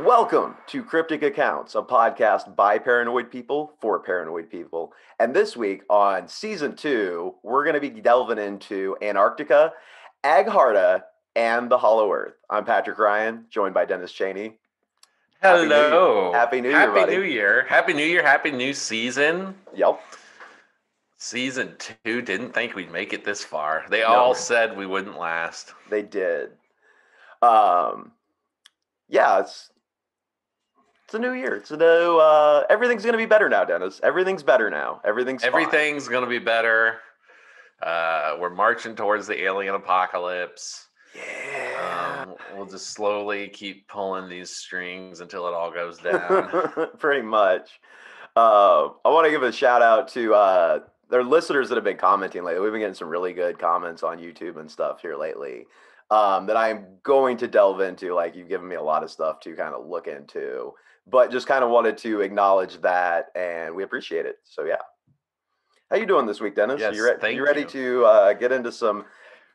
Welcome to Cryptic Accounts, a podcast by paranoid people for paranoid people. And this week on season 2, we're going to be delving into Antarctica, Agharta, and the Hollow Earth. I'm Patrick Ryan, joined by Dennis Cheney. Hello. Happy New Year, buddy. New Year. Happy New Year. Happy new season. Yep. Season 2 didn't think we'd make it this far. They No. all said we wouldn't last. They did. It's a new year. It's a new, everything's going to be better now, Dennis. Everything's better now. Everything's fine. going to be better. We're marching towards the alien apocalypse. Yeah. We'll just slowly keep pulling these strings until it all goes down. Pretty much. I want to give a shout out to their listeners that have been commenting lately. We've been getting some really good comments on YouTube and stuff here lately that I'm going to delve into. Like, you've given me a lot of stuff to kind of look into, but just kind of wanted to acknowledge that, and we appreciate it. So yeah. How you doing this week, Dennis? Yes, you ready to get into some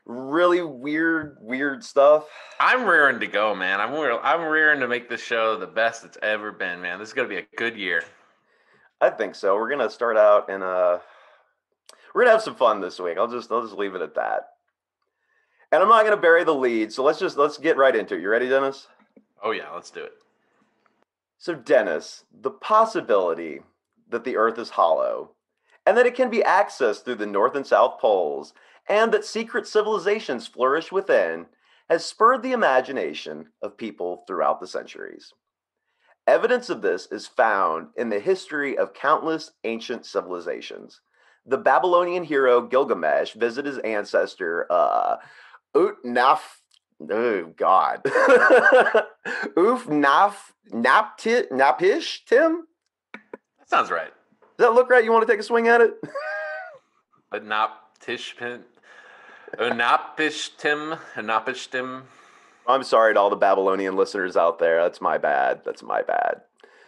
really weird stuff? I'm rearing to go, man. I'm rearing to make this show the best it's ever been, man. This is going to be a good year. I think so. We're going to start out in we're going to have some fun this week. I'll just leave it at that. And I'm not going to bury the lead, so let's get right into it. You ready, Dennis? Oh yeah, let's do it. So Dennis, the possibility that the Earth is hollow and that it can be accessed through the North and South poles, and that secret civilizations flourish within, has spurred the imagination of people throughout the centuries. Evidence of this is found in the history of countless ancient civilizations. The Babylonian hero Gilgamesh visited his ancestor Utnapishtim. That sounds right. Does that look right? You want to take a swing at it? Unapishtim. I'm sorry to all the Babylonian listeners out there. That's my bad.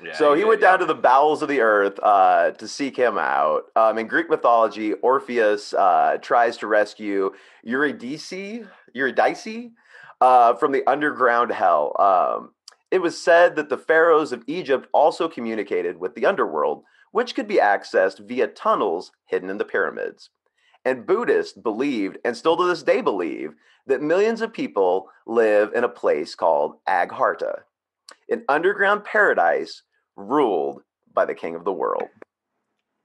Yeah, So he went down to the bowels of the earth to seek him out. In Greek mythology, Orpheus tries to rescue Eurydice from the underground hell. It was said that the pharaohs of Egypt also communicated with the underworld, which could be accessed via tunnels hidden in the pyramids. And Buddhists believed, and still to this day believe, that millions of people live in a place called Agharta, an underground paradise ruled by the king of the world.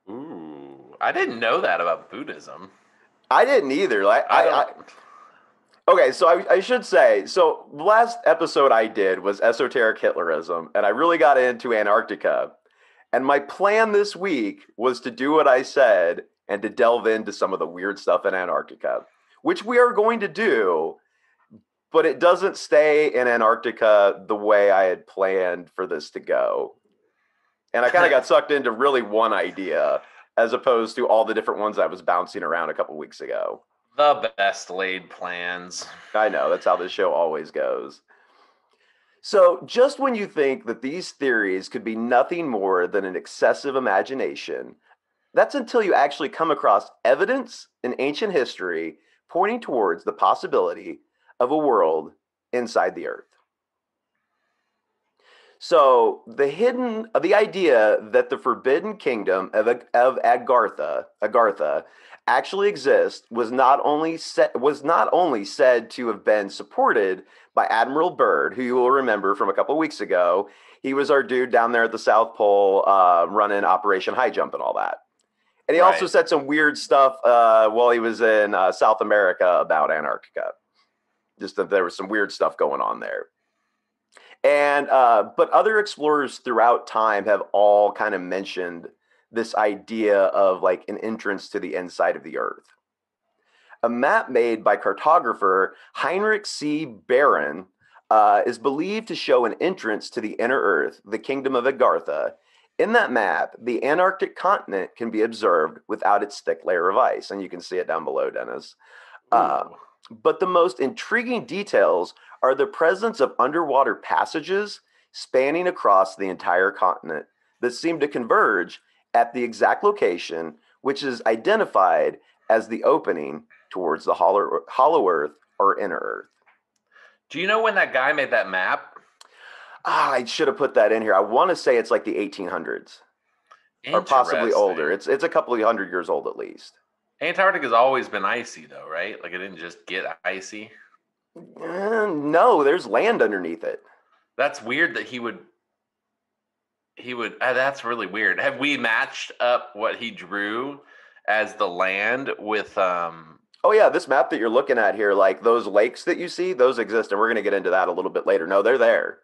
Ooh, I didn't know that about Buddhism. I didn't either. Okay, so I should say, so the last episode I did was esoteric Hitlerism, and I really got into Antarctica. And my plan this week was to do what I said and to delve into some of the weird stuff in Antarctica, which we are going to do, but it doesn't stay in Antarctica the way I had planned for this to go. And I kind of got sucked into really one idea as opposed to all the different ones I was bouncing around a couple weeks ago. The best laid plans. I know, that's how this show always goes. So just when you think that these theories could be nothing more than an excessive imagination, that's until you actually come across evidence in ancient history pointing towards the possibility of a world inside the earth. So the idea that the forbidden kingdom of Agharta actually exists was not only said to have been supported by Admiral Byrd, who you will remember from a couple of weeks ago. He was our dude down there at the South Pole running Operation High Jump and all that. And he also said some weird stuff while he was in South America about Antarctica. Just that there was some weird stuff going on there. And but other explorers throughout time have all kind of mentioned this idea of like an entrance to the inside of the earth. A map made by cartographer Heinrich C. Barron is believed to show an entrance to the inner earth, the kingdom of Agharta. In that map, the Antarctic continent can be observed without its thick layer of ice, and you can see it down below, Dennis. But the most intriguing details are the presence of underwater passages spanning across the entire continent that seem to converge at the exact location, which is identified as the opening towards the hollow earth or inner earth. Do you know when that guy made that map? I should have put that in here. I want to say it's like the 1800s or possibly older. Interesting. It's a couple of 100 years old at least. Antarctica's always been icy though, right? Like it didn't just get icy. No, there's land underneath it. That's weird that that's really weird. Have we matched up what he drew as the land with Oh yeah, this map that you're looking at here, like those lakes that you see, those exist, and we're going to get into that a little bit later. No, they're there.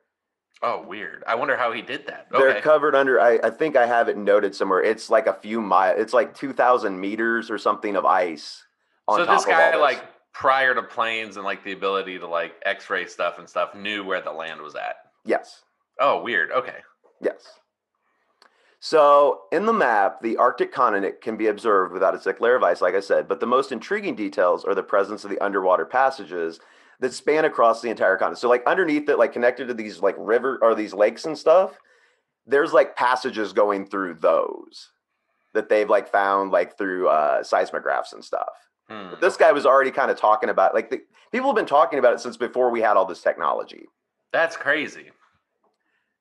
Oh, weird. I wonder how he did that. They're Okay. covered under. I think I have it noted somewhere. It's like a few miles. It's like 2,000 meters or something of ice on So this top of all guy, this. like prior to planes and like the ability to like X-ray stuff and stuff, knew where the land was at. Yes. Oh, weird. Okay. Yes. So in the map, the Arctic continent can be observed without its thick layer of ice, like I said, but the most intriguing details are the presence of the underwater passages that span across the entire continent. So like underneath it, like connected to these like river or these lakes and stuff, there's like passages going through those that they've like found like through seismographs and stuff. But this guy was already kind of talking about like people have been talking about it since before we had all this technology. That's crazy.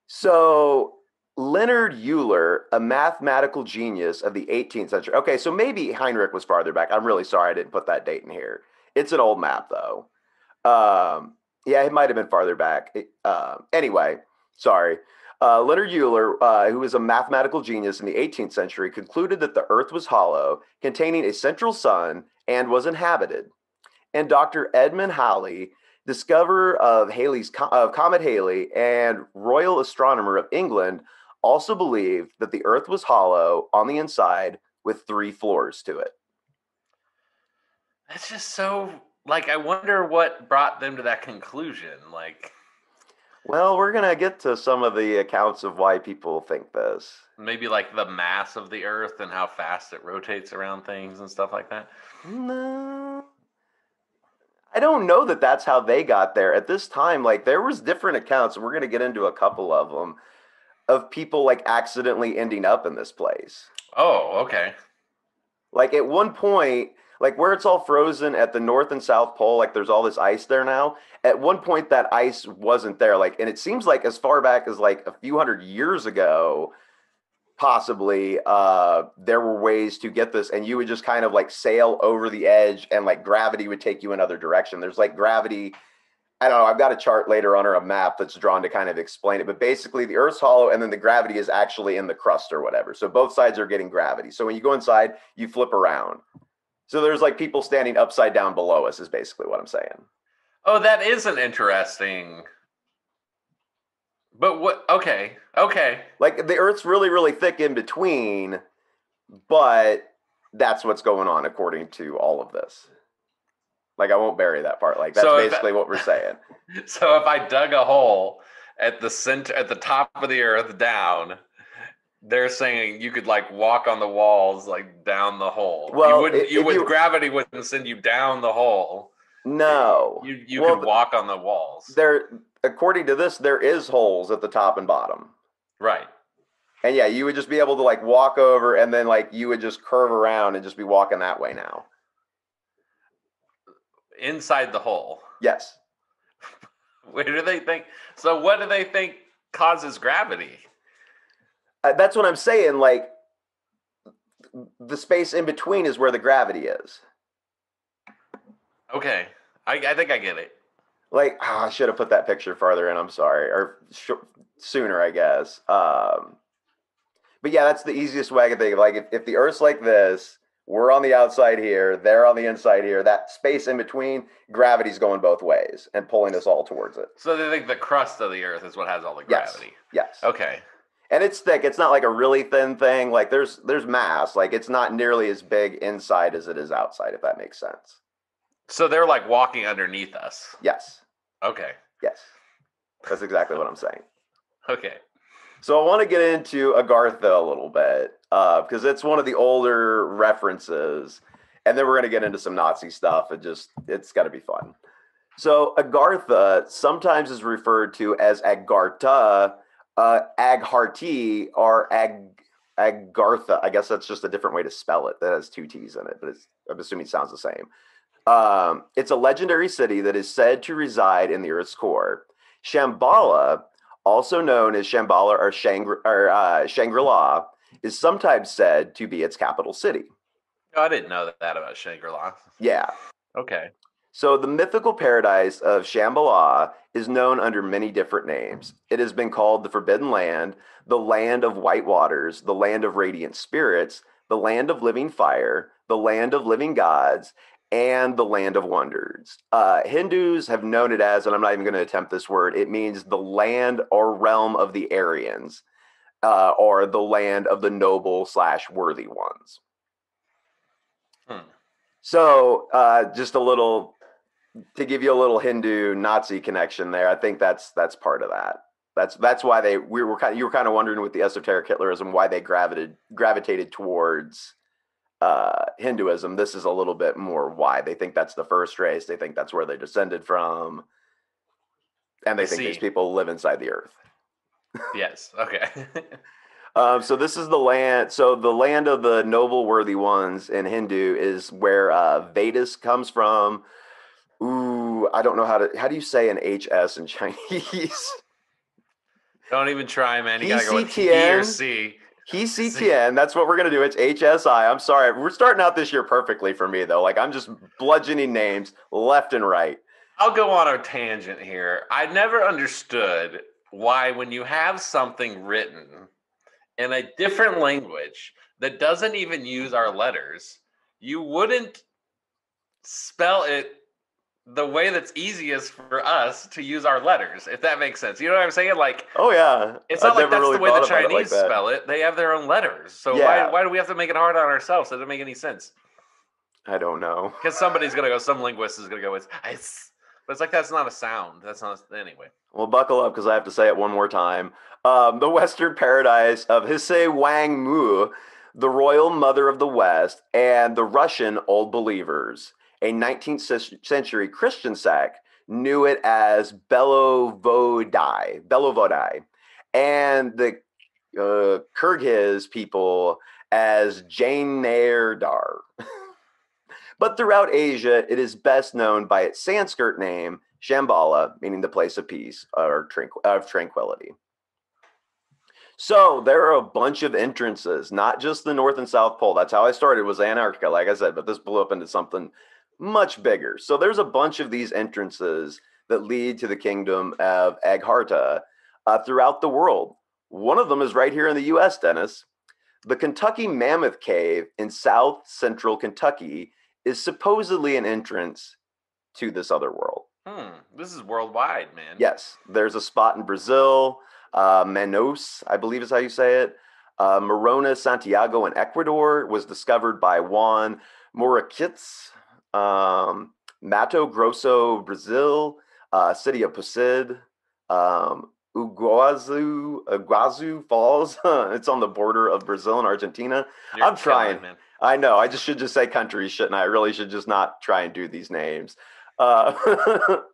So Leonard Euler, a mathematical genius of the 18th century. Okay, so maybe Heinrich was farther back. I'm really sorry I didn't put that date in here. It's an old map though. Yeah, it might have been farther back. Anyway, sorry. Leonard Euler, who was a mathematical genius in the 18th century, concluded that the Earth was hollow, containing a central sun, and was inhabited. And Dr. Edmund Halley, discoverer of Comet Halley and royal astronomer of England, also believed that the Earth was hollow on the inside with 3 floors to it. That's just so like I wonder what brought them to that conclusion. Like Well, we're going to get to some of the accounts of why people think this. maybe like the mass of the Earth and how fast it rotates around things and stuff like that. No. I don't know that that's how they got there. At this time, like there was different accounts, and we're going to get into a couple of them, of people like accidentally ending up in this place. Oh, okay. Like at one point, like where it's all frozen at the North and South Pole, like there's all this ice there now. At one point, that ice wasn't there. Like, and it seems like as far back as like a few hundred years ago, possibly, there were ways to get this, and you would just kind of like sail over the edge, and like gravity would take you another direction. There's like gravity. I don't know. I've got a chart later on or a map that's drawn to kind of explain it. But basically, the Earth's hollow, and then the gravity is actually in the crust or whatever. So both sides are getting gravity. So when you go inside, you flip around. So there's like people standing upside down below us, is basically what I'm saying. Oh, that is an interesting. But what? Okay. Like the Earth's really, really thick in between, but that's what's going on according to all of this. Like I won't bury that part. Like that's basically what we're saying. So if I dug a hole at the center, at the top of the Earth down, they're saying you could like walk on the walls like down the hole. Well, gravity wouldn't send you down the hole. No. You could walk on the walls. There, according to this, there is holes at the top and bottom. Right. And yeah, you would just be able to like walk over, and then like you would just curve around and just be walking that way now. Inside the hole. Yes. Where do they think? So what do they think causes gravity? That's what I'm saying. Like the space in between is where the gravity is. Okay. I think I get it. Like, I should have put that picture farther in. I'm sorry. Or sooner, I guess. But yeah, that's the easiest way I can think of. Like, if the Earth's like this, we're on the outside here, they're on the inside here. That space in between, gravity's going both ways and pulling us all towards it. So they think the crust of the Earth is what has all the gravity. Yes. Okay. And it's thick. It's not like a really thin thing. Like there's mass. Like it's not nearly as big inside as it is outside, if that makes sense. So they're like walking underneath us. Yes. Okay. Yes. That's exactly what I'm saying. Okay. So I want to get into Agharta a little bit because it's one of the older references. And then we're going to get into some Nazi stuff. It's got to be fun. So Agharta sometimes is referred to as Agharta, Agharti, or Agharta. I guess that's just a different way to spell it. That has 2 T's in it, but I'm assuming it sounds the same. It's a legendary city that is said to reside in the Earth's core. Shambhala also known as Shambhala or Shangri-La, is sometimes said to be its capital city. Oh, I didn't know that about Shangri-La. Yeah. Okay. So the mythical paradise of Shambhala is known under many different names. It has been called the Forbidden Land, the Land of White Waters, the Land of Radiant Spirits, the Land of Living Fire, the Land of Living Gods, and the Land of Wonders. Hindus have known it as, and I'm not even going to attempt this word, it means the land or realm of the Aryans, or the land of the noble slash worthy ones. So just a little to give you a little Hindu Nazi connection there. I think that's part of that. That's why you were kind of wondering with the esoteric Hitlerism why they gravitated towards Hinduism. This is a little bit more why they think that's the first race. They think that's where they descended from, and they think these people live inside the earth. Yes. Okay. So this is the land. So the land of the noble, worthy ones in Hindu is where Vedas comes from. Ooh, I don't know how do you say an HS in Chinese? Don't even try, man. You gotta go with he or C. HCTN. That's what we're gonna do. It's HSI. I'm sorry. We're starting out this year perfectly for me though. Like I'm just bludgeoning names left and right. I'll go on a tangent here. I never understood why when you have something written in a different language that doesn't even use our letters, you wouldn't spell it the way that's easiest for us to use our letters, if that makes sense. You know what I'm saying? Like, oh yeah, it's not like that's the way the Chinese spell it. They have their own letters. So yeah. why do we have to make it hard on ourselves? That doesn't make any sense. I don't know. Because somebody's gonna go, some linguist is gonna go, but it's like that's not a sound. That's not anyway. Well, buckle up because I have to say it one more time. The Western paradise of Hsé Wang Mu, the royal mother of the West, and the Russian Old Believers, a 19th century Christian sect, knew it as Belovodai, and the Kyrgyz people as Janardar. But throughout Asia, it is best known by its Sanskrit name, Shambhala, meaning the place of peace or of tranquility. So there are a bunch of entrances, not just the North and South Pole. That's how I started, was Antarctica, like I said, but this blew up into something much bigger. So there's a bunch of these entrances that lead to the kingdom of Agharta throughout the world. One of them is right here in the U.S., Dennis. The Kentucky Mammoth Cave in south central Kentucky is supposedly an entrance to this other world. This is worldwide, man. Yes, there's a spot in Brazil, Manaus, I believe is how you say it. Morona, Santiago in Ecuador was discovered by Juan Morakits. Mato Grosso, Brazil, city of Posid, Iguazu Falls. It's on the border of Brazil and Argentina. I'm trying, man. I know. I should just say countries, shouldn't I? I really should just not try and do these names. Mount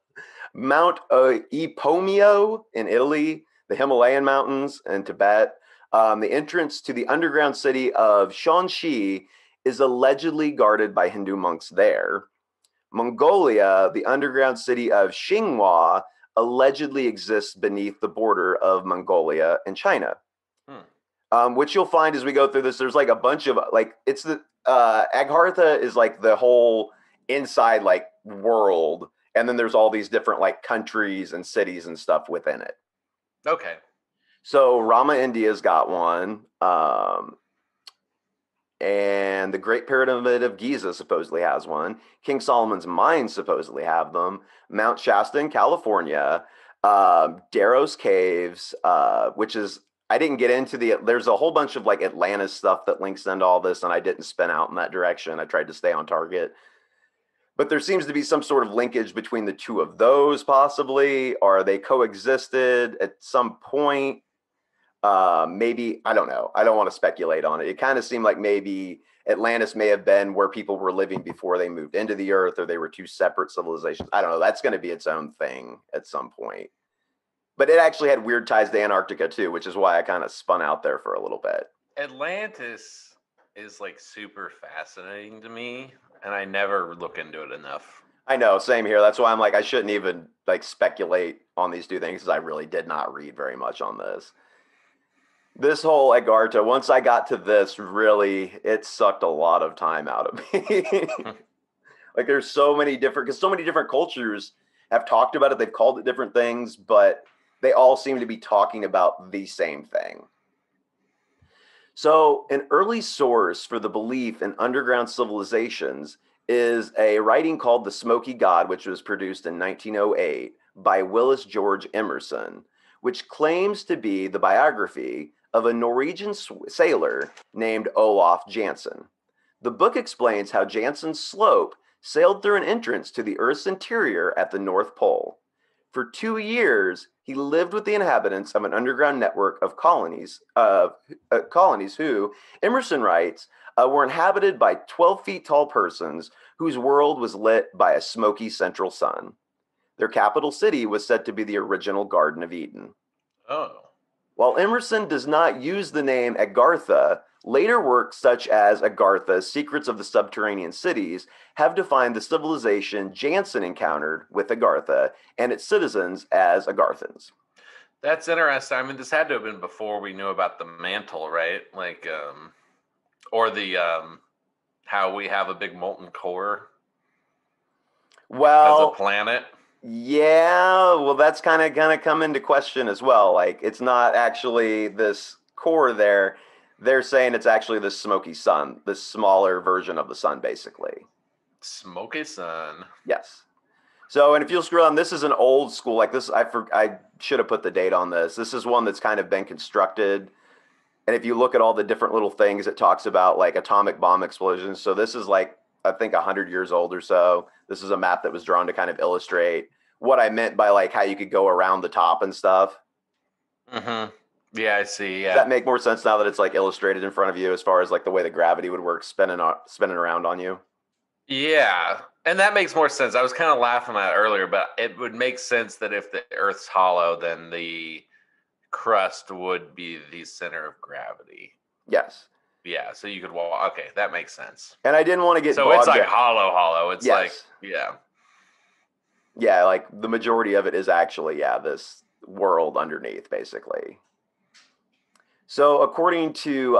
Epomeo in Italy, the Himalayan mountains in Tibet. The entrance to the underground city of Shanxi is allegedly guarded by Hindu monks there. Mongolia, the underground city of Xinhua, allegedly exists beneath the border of Mongolia and China. Which you'll find as we go through this, there's like a bunch of it's the Aghartha is like the whole inside like world, and then there's all these different like countries and cities and stuff within it. Okay. So Rama India's got one, and the Great Pyramid of Giza supposedly has one. King Solomon's Mines supposedly have them. Mount Shasta in California, Darrow's Caves, which is I didn't get into there's a whole bunch of like Atlantis stuff that links into all this, and I didn't spin out in that direction. I tried to stay on target. But there seems to be some sort of linkage between the two of those, possibly, or they coexisted at some point. Maybe, I don't know. I don't want to speculate on it. It kind of seemed like maybe Atlantis may have been where people were living before they moved into the earth, or they were two separate civilizations. I don't know. That's going to be its own thing at some point. But it actually had weird ties to Antarctica too, which is why I kind of spun out there for a little bit. Atlantis is like super fascinating to me, and I never look into it enough. I know, same here. That's why I'm like, I shouldn't even like speculate on these two things because I really did not read very much on this. This whole Agharta, once I got to this, really, it sucked a lot of time out of me. Like, there's so many different, because so many different cultures have talked about it. They've called it different things, but they all seem to be talking about the same thing. So, an early source for the belief in underground civilizations is a writing called The Smoky God, which was produced in 1908 by Willis George Emerson, which claims to be the biography of a Norwegian sailor named Olaf Jansen. The book explains how Jansen's slope sailed through an entrance to the Earth's interior at the North Pole. For 2 years, he lived with the inhabitants of an underground network of colonies who, Emerson writes, were inhabited by 12 feet tall persons whose world was lit by a smoky central sun. Their capital city was said to be the original Garden of Eden. Oh. While Emerson does not use the name Aghartha, later works such as Aghartha, Secrets of the Subterranean Cities, have defined the civilization Jansen encountered with Aghartha and its citizens as Agharthans. That's interesting. I mean, this had to have been before we knew about the mantle, right? Like, or the how we have a big molten core as a Well, planet. yeah, well, that's kind of gonna come into question as well. Like, it's not actually this core there. They're saying it's actually this smoky sun, this smaller version of the sun, basically. Smoky sun. Yes. So, and if you'll scroll on, this is an old school, like this, I should have put the date on this. This is one that's kind of been constructed. And if you look at all the different little things, it talks about like atomic bomb explosions. So this is like, I think 100 years old or so. This is a map that was drawn to kind of illustrate what I meant by like how you could go around the top and stuff. Mm-hmm. Yeah, I see. Does Yeah. that make more sense now that it's like illustrated in front of you as far as like the way the gravity would work spinning around on you? Yeah. And that makes more sense. I was kind of laughing at it earlier, but it would make sense that if the Earth's hollow, then the crust would be the center of gravity. Yes. Yeah, so you could walk. Okay, that makes sense. And I didn't want to get So it's bogged like down. hollow. It's like, Yes. yeah. Yeah, like the majority of it is actually, yeah, this world underneath, basically. So, according to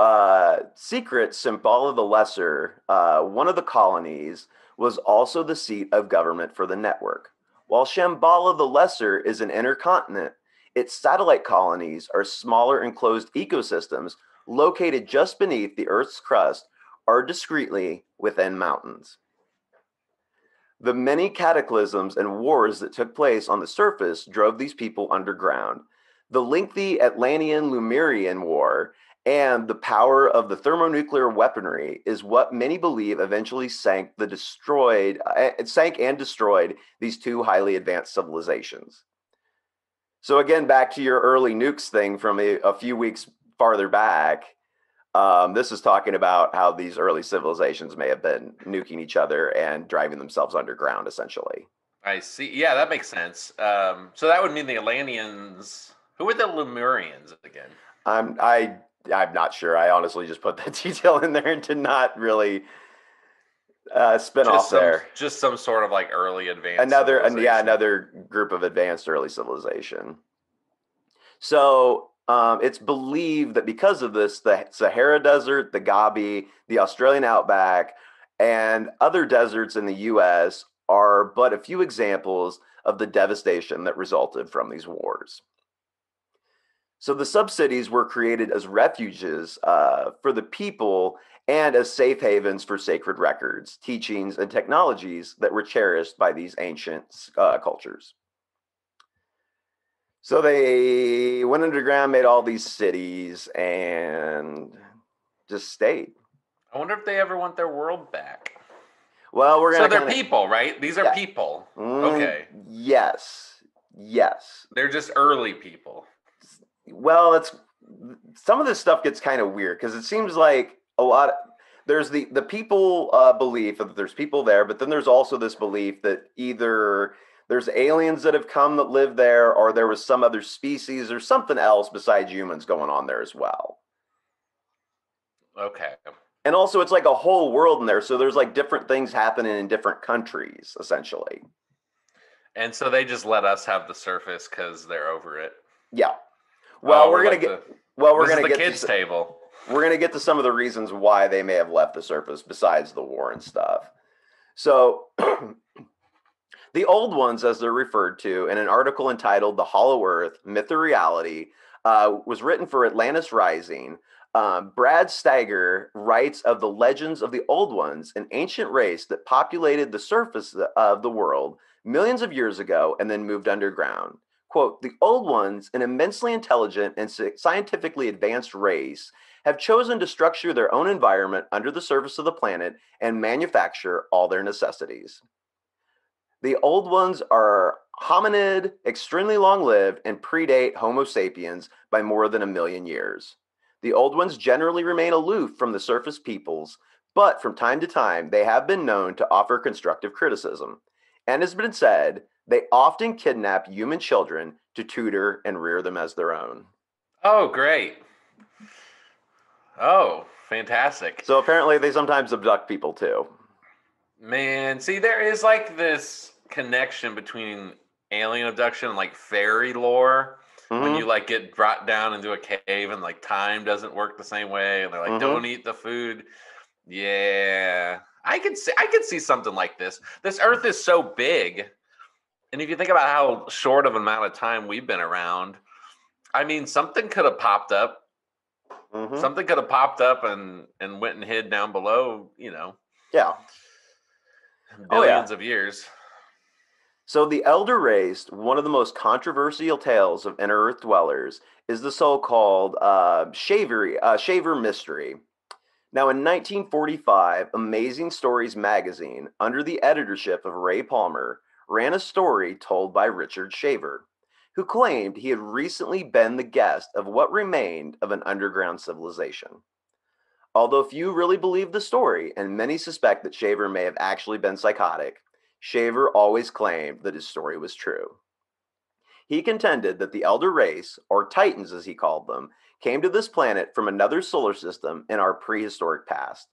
Secret, Shambhala the Lesser, one of the colonies, was also the seat of government for the network. While Shambhala the Lesser is an inner continent, its satellite colonies are smaller enclosed ecosystems located just beneath the Earth's crust or discreetly within mountains. The many cataclysms and wars that took place on the surface drove these people underground. The lengthy Atlantean Lemurian War and the power of the thermonuclear weaponry is what many believe eventually sank and destroyed these two highly advanced civilizations. So again, back to your early nukes thing from a few weeks farther back. This is talking about how these early civilizations may have been nuking each other and driving themselves underground, essentially. I see. Yeah, that makes sense. So that would mean the Atlanteans. Who were the Lemurians again? I'm I I'm not sure. I honestly just put that detail in there and did not really spin off there. Just some sort of like early advanced civilization. Another group of advanced early civilization. So it's believed that because of this, the Sahara Desert, the Gobi, the Australian outback, and other deserts in the U.S. are but a few examples of the devastation that resulted from these wars. So the subcities were created as refuges for the people and as safe havens for sacred records, teachings, and technologies that were cherished by these ancient cultures. So they went underground, made all these cities, and just stayed. I wonder if they ever want their world back. Well, we're So gonna they're people, right? These are people. Okay. Yes. They're just early people. Well, it's some of this stuff gets kind of weird because it seems like a lot. There's the people belief that there's people there, but then there's also this belief that either there's aliens that have come that live there, or there was some other species or something else besides humans going on there as well. Okay. And also, it's like a whole world in there. So there's like different things happening in different countries, essentially. And so they just let us have the surface because they're over it. Yeah. Well, Oh, we're we're gonna like get. the Well, this is the kids' table. we're gonna get to some of the reasons why they may have left the surface besides the war and stuff. So the old ones, as they're referred to in an article entitled "The Hollow Earth: Myth or Reality," was written for Atlantis Rising. Brad Steiger writes of the legends of the old ones, an ancient race that populated the surface of the world millions of years ago and then moved underground. Quote, the old ones, an immensely intelligent and scientifically advanced race, have chosen to structure their own environment under the surface of the planet and manufacture all their necessities. The old ones are hominid, extremely long lived, and predate Homo sapiens by more than 1 million years. The old ones generally remain aloof from the surface peoples, but from time to time they have been known to offer constructive criticism. And has been said, they often kidnap human children to tutor and rear them as their own. Oh, great. Oh, fantastic. So apparently they sometimes abduct people too. Man, see, there is like this connection between alien abduction and like fairy lore. When you Mm-hmm. like get brought down into a cave and like time doesn't work the same way, and they're like, Mm-hmm. "Don't eat the food." Yeah, I could see something like this. This Earth is so big, and if you think about how short of an amount of time we've been around, I mean, something could have popped up. Mm-hmm. Something could have popped up and went and hid down below. Yeah. Oh yeah. Billions of years. So, the Elder Race, one of the most controversial tales of inner Earth dwellers, is the so called Shaver mystery. Now, in 1945, Amazing Stories magazine, under the editorship of Ray Palmer, ran a story told by Richard Shaver, who claimed he had recently been the guest of what remained of an underground civilization. Although few really believe the story, and many suspect that Shaver may have actually been psychotic, Shaver always claimed that his story was true. He contended that the Elder Race, or Titans as he called them, came to this planet from another solar system in our prehistoric past.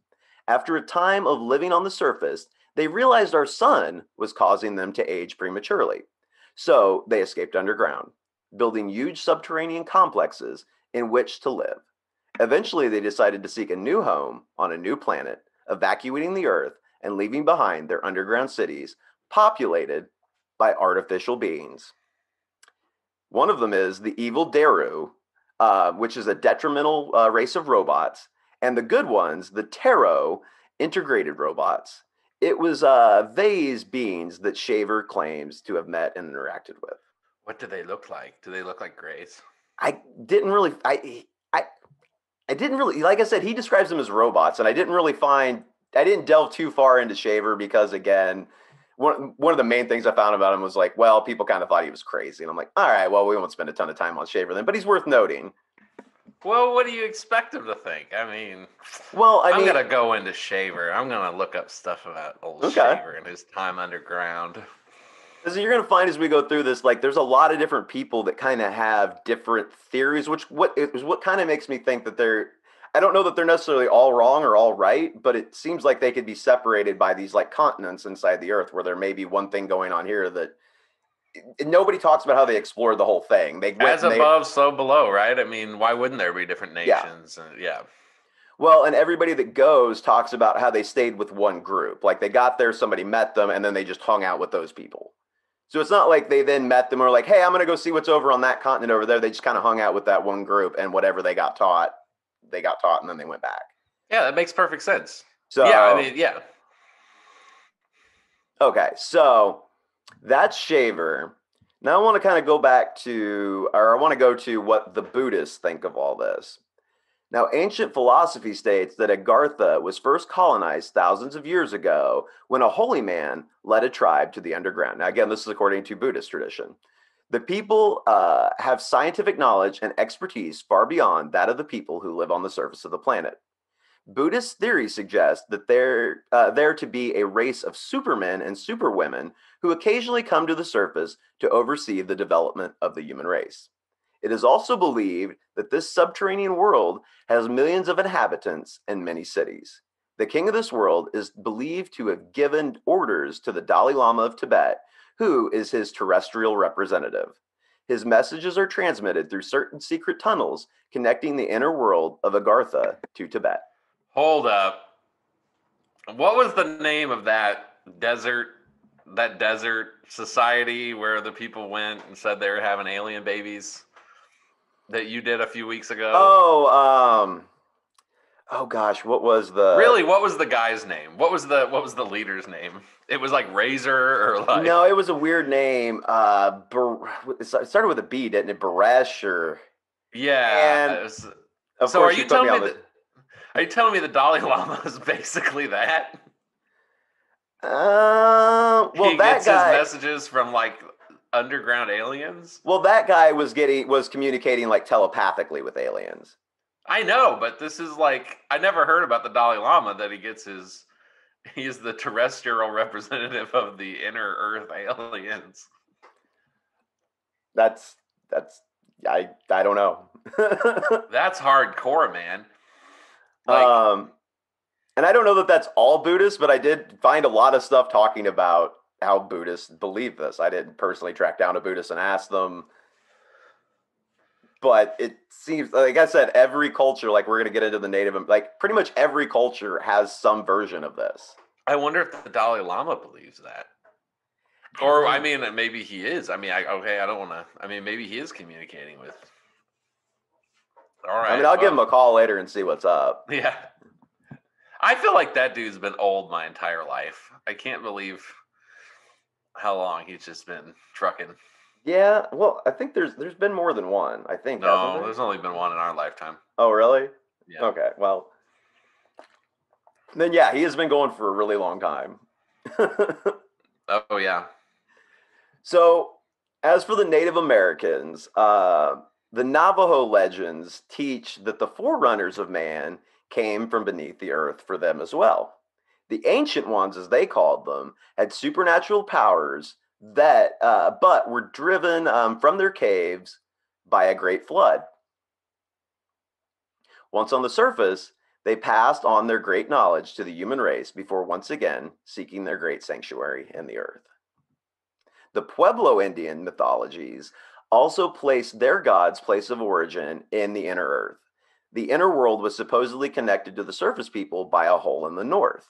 After a time of living on the surface, they realized our sun was causing them to age prematurely. So they escaped underground, building huge subterranean complexes in which to live. Eventually, they decided to seek a new home on a new planet, evacuating the Earth and leaving behind their underground cities populated by artificial beings. One of them is the evil Daru, which is a detrimental race of robots, and the good ones, the Taro, integrated robots. It was these beings that Shaver claims to have met and interacted with. What do they look like? Do they look like grays? I didn't really, I, I didn't really, like I said, he describes them as robots, and I didn't delve too far into Shaver because, again, one of the main things I found about him was like, well, people kind of thought he was crazy. And I'm like, all right, well, we won't spend a ton of time on Shaver then, but he's worth noting. Well, what do you expect him to think? I mean, Well, I I'm mean, gonna go into Shaver. I'm gonna look up stuff about old okay. Shaver and his time underground. As you're going to find as we go through this, like there's a lot of different people that kind of have different theories, which what is what kind of makes me think that they're. I don't know that they're necessarily all wrong or all right, but it seems like they could be separated by these like continents inside the Earth, where there may be one thing going on here that nobody talks about how they explored the whole thing. They went As and they, above, so below, right? I mean, why wouldn't there be different yeah. nations? And yeah, Well, and everybody that goes talks about how they stayed with one group. Like they got there, somebody met them, and then they just hung out with those people. So it's not like they then met them or like, hey, I'm going to go see what's over on that continent over there. They just kind of hung out with that one group and whatever they got taught, and then they went back. yeah, that makes perfect sense. Yeah, I So, mean, yeah. okay, so that's Shaver. Now I want to kind of go back to, or I want to go to what the Buddhists think of all this. Now, ancient philosophy states that Agharta was first colonized thousands of years ago when a holy man led a tribe to the underground. Now, again, this is according to Buddhist tradition. The people have scientific knowledge and expertise far beyond that of the people who live on the surface of the planet. Buddhist theory suggests that there to be a race of supermen and superwomen who occasionally come to the surface to oversee the development of the human race. It is also believed that this subterranean world has millions of inhabitants and many cities. The king of this world is believed to have given orders to the Dalai Lama of Tibet, who is his terrestrial representative. His messages are transmitted through certain secret tunnels connecting the inner world of Agharta to Tibet. Hold up. What was the name of desert that desert society where the people went and said they were having alien babies that you did a few weeks ago? Oh gosh, what was the Really, what was the guy's name? What was the leader's name? It was like Razor or like No, it was a weird name. It started with a B, didn't it? Baresh or yeah. and of So are course you you put me telling me on the that are you telling me the Dalai Lama is basically that? well He that gets his guy messages from like underground aliens? was communicating like telepathically with aliens. I know, but this is like I never heard about the Dalai Lama that he is the terrestrial representative of the inner earth aliens. That's I don't know. That's hardcore, man. Like And I don't know that that's all Buddhist, but I did find a lot of stuff talking about how Buddhists believe this. I didn't personally track down a Buddhist and ask them, but it seems like I said, every culture, like we're gonna get into the native, like pretty much every culture has some version of this. I wonder if the Dalai Lama believes that. Or I mean maybe he is. I mean I don't want to I mean maybe he is communicating with. All I right. mean, I'll give him Well, a call later and see what's up. yeah. I feel like that dude's been old my entire life. I can't believe how long he's just been trucking. Yeah, well, I think there's been more than one. I think, hasn't No, there? there's only been one in our lifetime. Oh, really? Yeah. Okay, well, then yeah, he has been going for a really long time. Oh yeah. So, as for the Native Americans, the Navajo legends teach that the forerunners of man came from beneath the earth for them as well. The ancient ones, as they called them, had supernatural powers that, but were driven from their caves by a great flood. Once on the surface, they passed on their great knowledge to the human race before once again seeking their great sanctuary in the earth. The Pueblo Indian mythologies also placed their god's place of origin in the inner earth. The inner world was supposedly connected to the surface people by a hole in the north.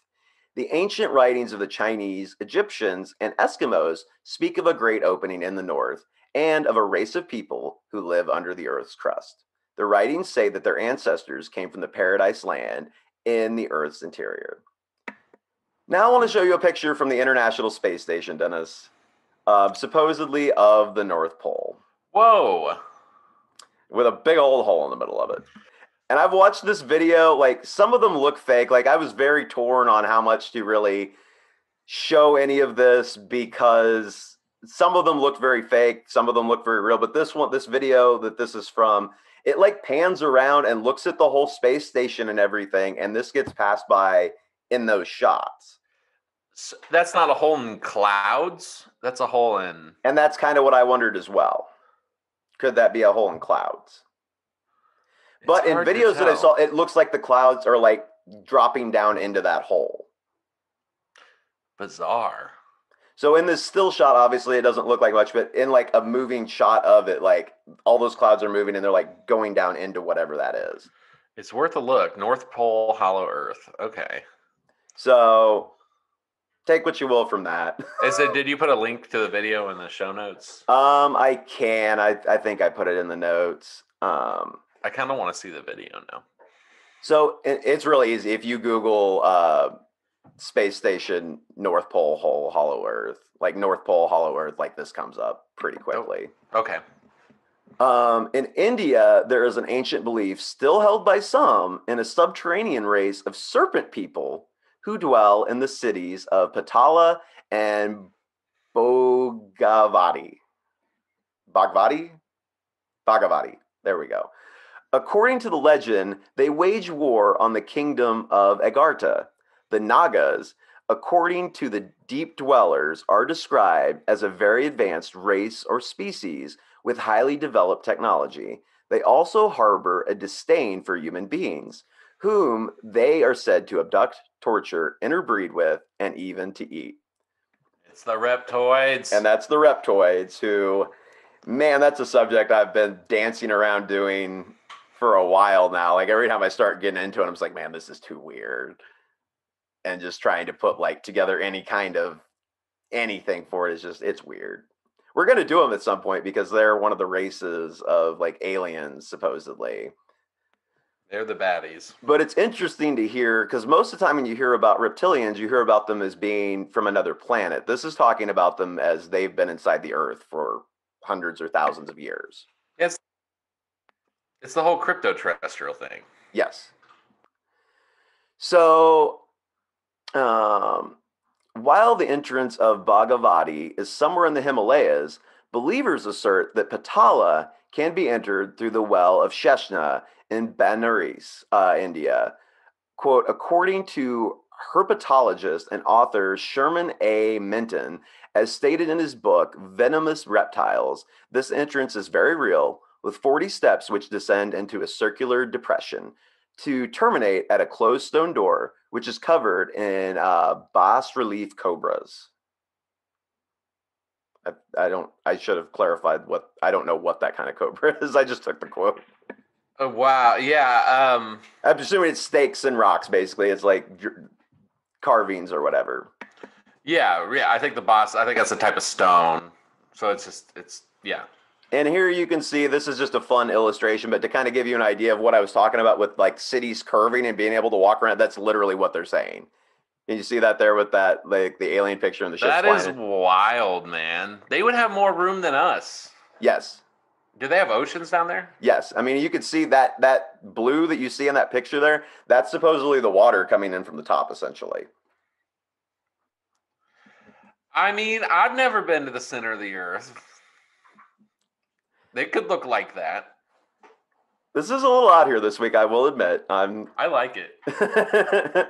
The ancient writings of the Chinese, Egyptians, and Eskimos speak of a great opening in the north and of a race of people who live under the earth's crust. The writings say that their ancestors came from the paradise land in the earth's interior. Now I want to show you a picture from the International Space Station, Dennis. Supposedly of the North Pole. Whoa. With a big old hole in the middle of it. And I've watched this video, like some of them look fake. Like I was very torn on how much to really show any of this because some of them looked very fake, some of them look very real. But this video that this is from, it like pans around and looks at the whole space station and everything, and this gets passed by in those shots. So that's not a hole in clouds. That's a hole in. And that's kind of what I wondered as well. Could that be a hole in clouds? But in videos that I saw, it looks like the clouds are like dropping down into that hole. Bizarre. So in this still shot, obviously it doesn't look like much, but in like a moving shot of it, like all those clouds are moving and they're like going down into whatever that is. It's worth a look. North Pole, Hollow Earth. Okay. So take what you will from that. Did you put a link to the video in the show notes? I can. I think I put it in the notes. I kind of want to see the video now. So it's really easy. If you Google space station North Pole hole Hollow Earth, like North Pole Hollow Earth, like this comes up pretty quickly. Oh, okay. In India, there is an ancient belief still held by some in a subterranean race of serpent people who dwell in the cities of Patala and Bhagavati. Bhagavati. There we go. According to the legend, they wage war on the kingdom of Agharta. The Nagas, according to the deep dwellers, are described as a very advanced race or species with highly developed technology. They also harbor a disdain for human beings, whom they are said to abduct, torture, interbreed with, and even to eat. It's the reptoids. And that's the reptoids who, man, that's a subject I've been dancing around doing for a while now. Like every time I start getting into it, I'm just like, man, this is too weird. And just trying to put like together any kind of anything for it is just, it's weird. We're going to do them at some point because they're one of the races of like aliens, supposedly. They're the baddies. But it's interesting to hear because most of the time when you hear about reptilians, you hear about them as being from another planet. This is talking about them as they've been inside the Earth for hundreds or thousands of years. It's the whole crypto-terrestrial thing. Yes. So, while the entrance of Bhagavati is somewhere in the Himalayas, believers assert that Patala can be entered through the well of Sheshna in Benares, India. Quote, according to herpetologist and author Sherman A. Minton, as stated in his book, Venomous Reptiles, this entrance is very real, with 40 steps which descend into a circular depression to terminate at a closed stone door, which is covered in bas-relief cobras. I should have clarified I don't know what that kind of cobra is. I just took the quote. Oh, wow. Yeah. I'm assuming it's stakes and rocks, basically. It's like carvings or whatever. Yeah. I think that's a type of stone. So it's yeah. And here you can see, this is just a fun illustration, but to kind of give you an idea of what I was talking about with like cities curving and being able to walk around, that's literally what they're saying. Can you see that there with that, like the alien picture and the ship flying? That is wild, man. They would have more room than us. Yes. Do they have oceans down there? Yes. I mean, you could see that blue that you see in that picture there, that's supposedly the water coming in from the top, essentially. I mean, I've never been to the center of the earth. They could look like that. This is a little out here this week, I will admit. I like it.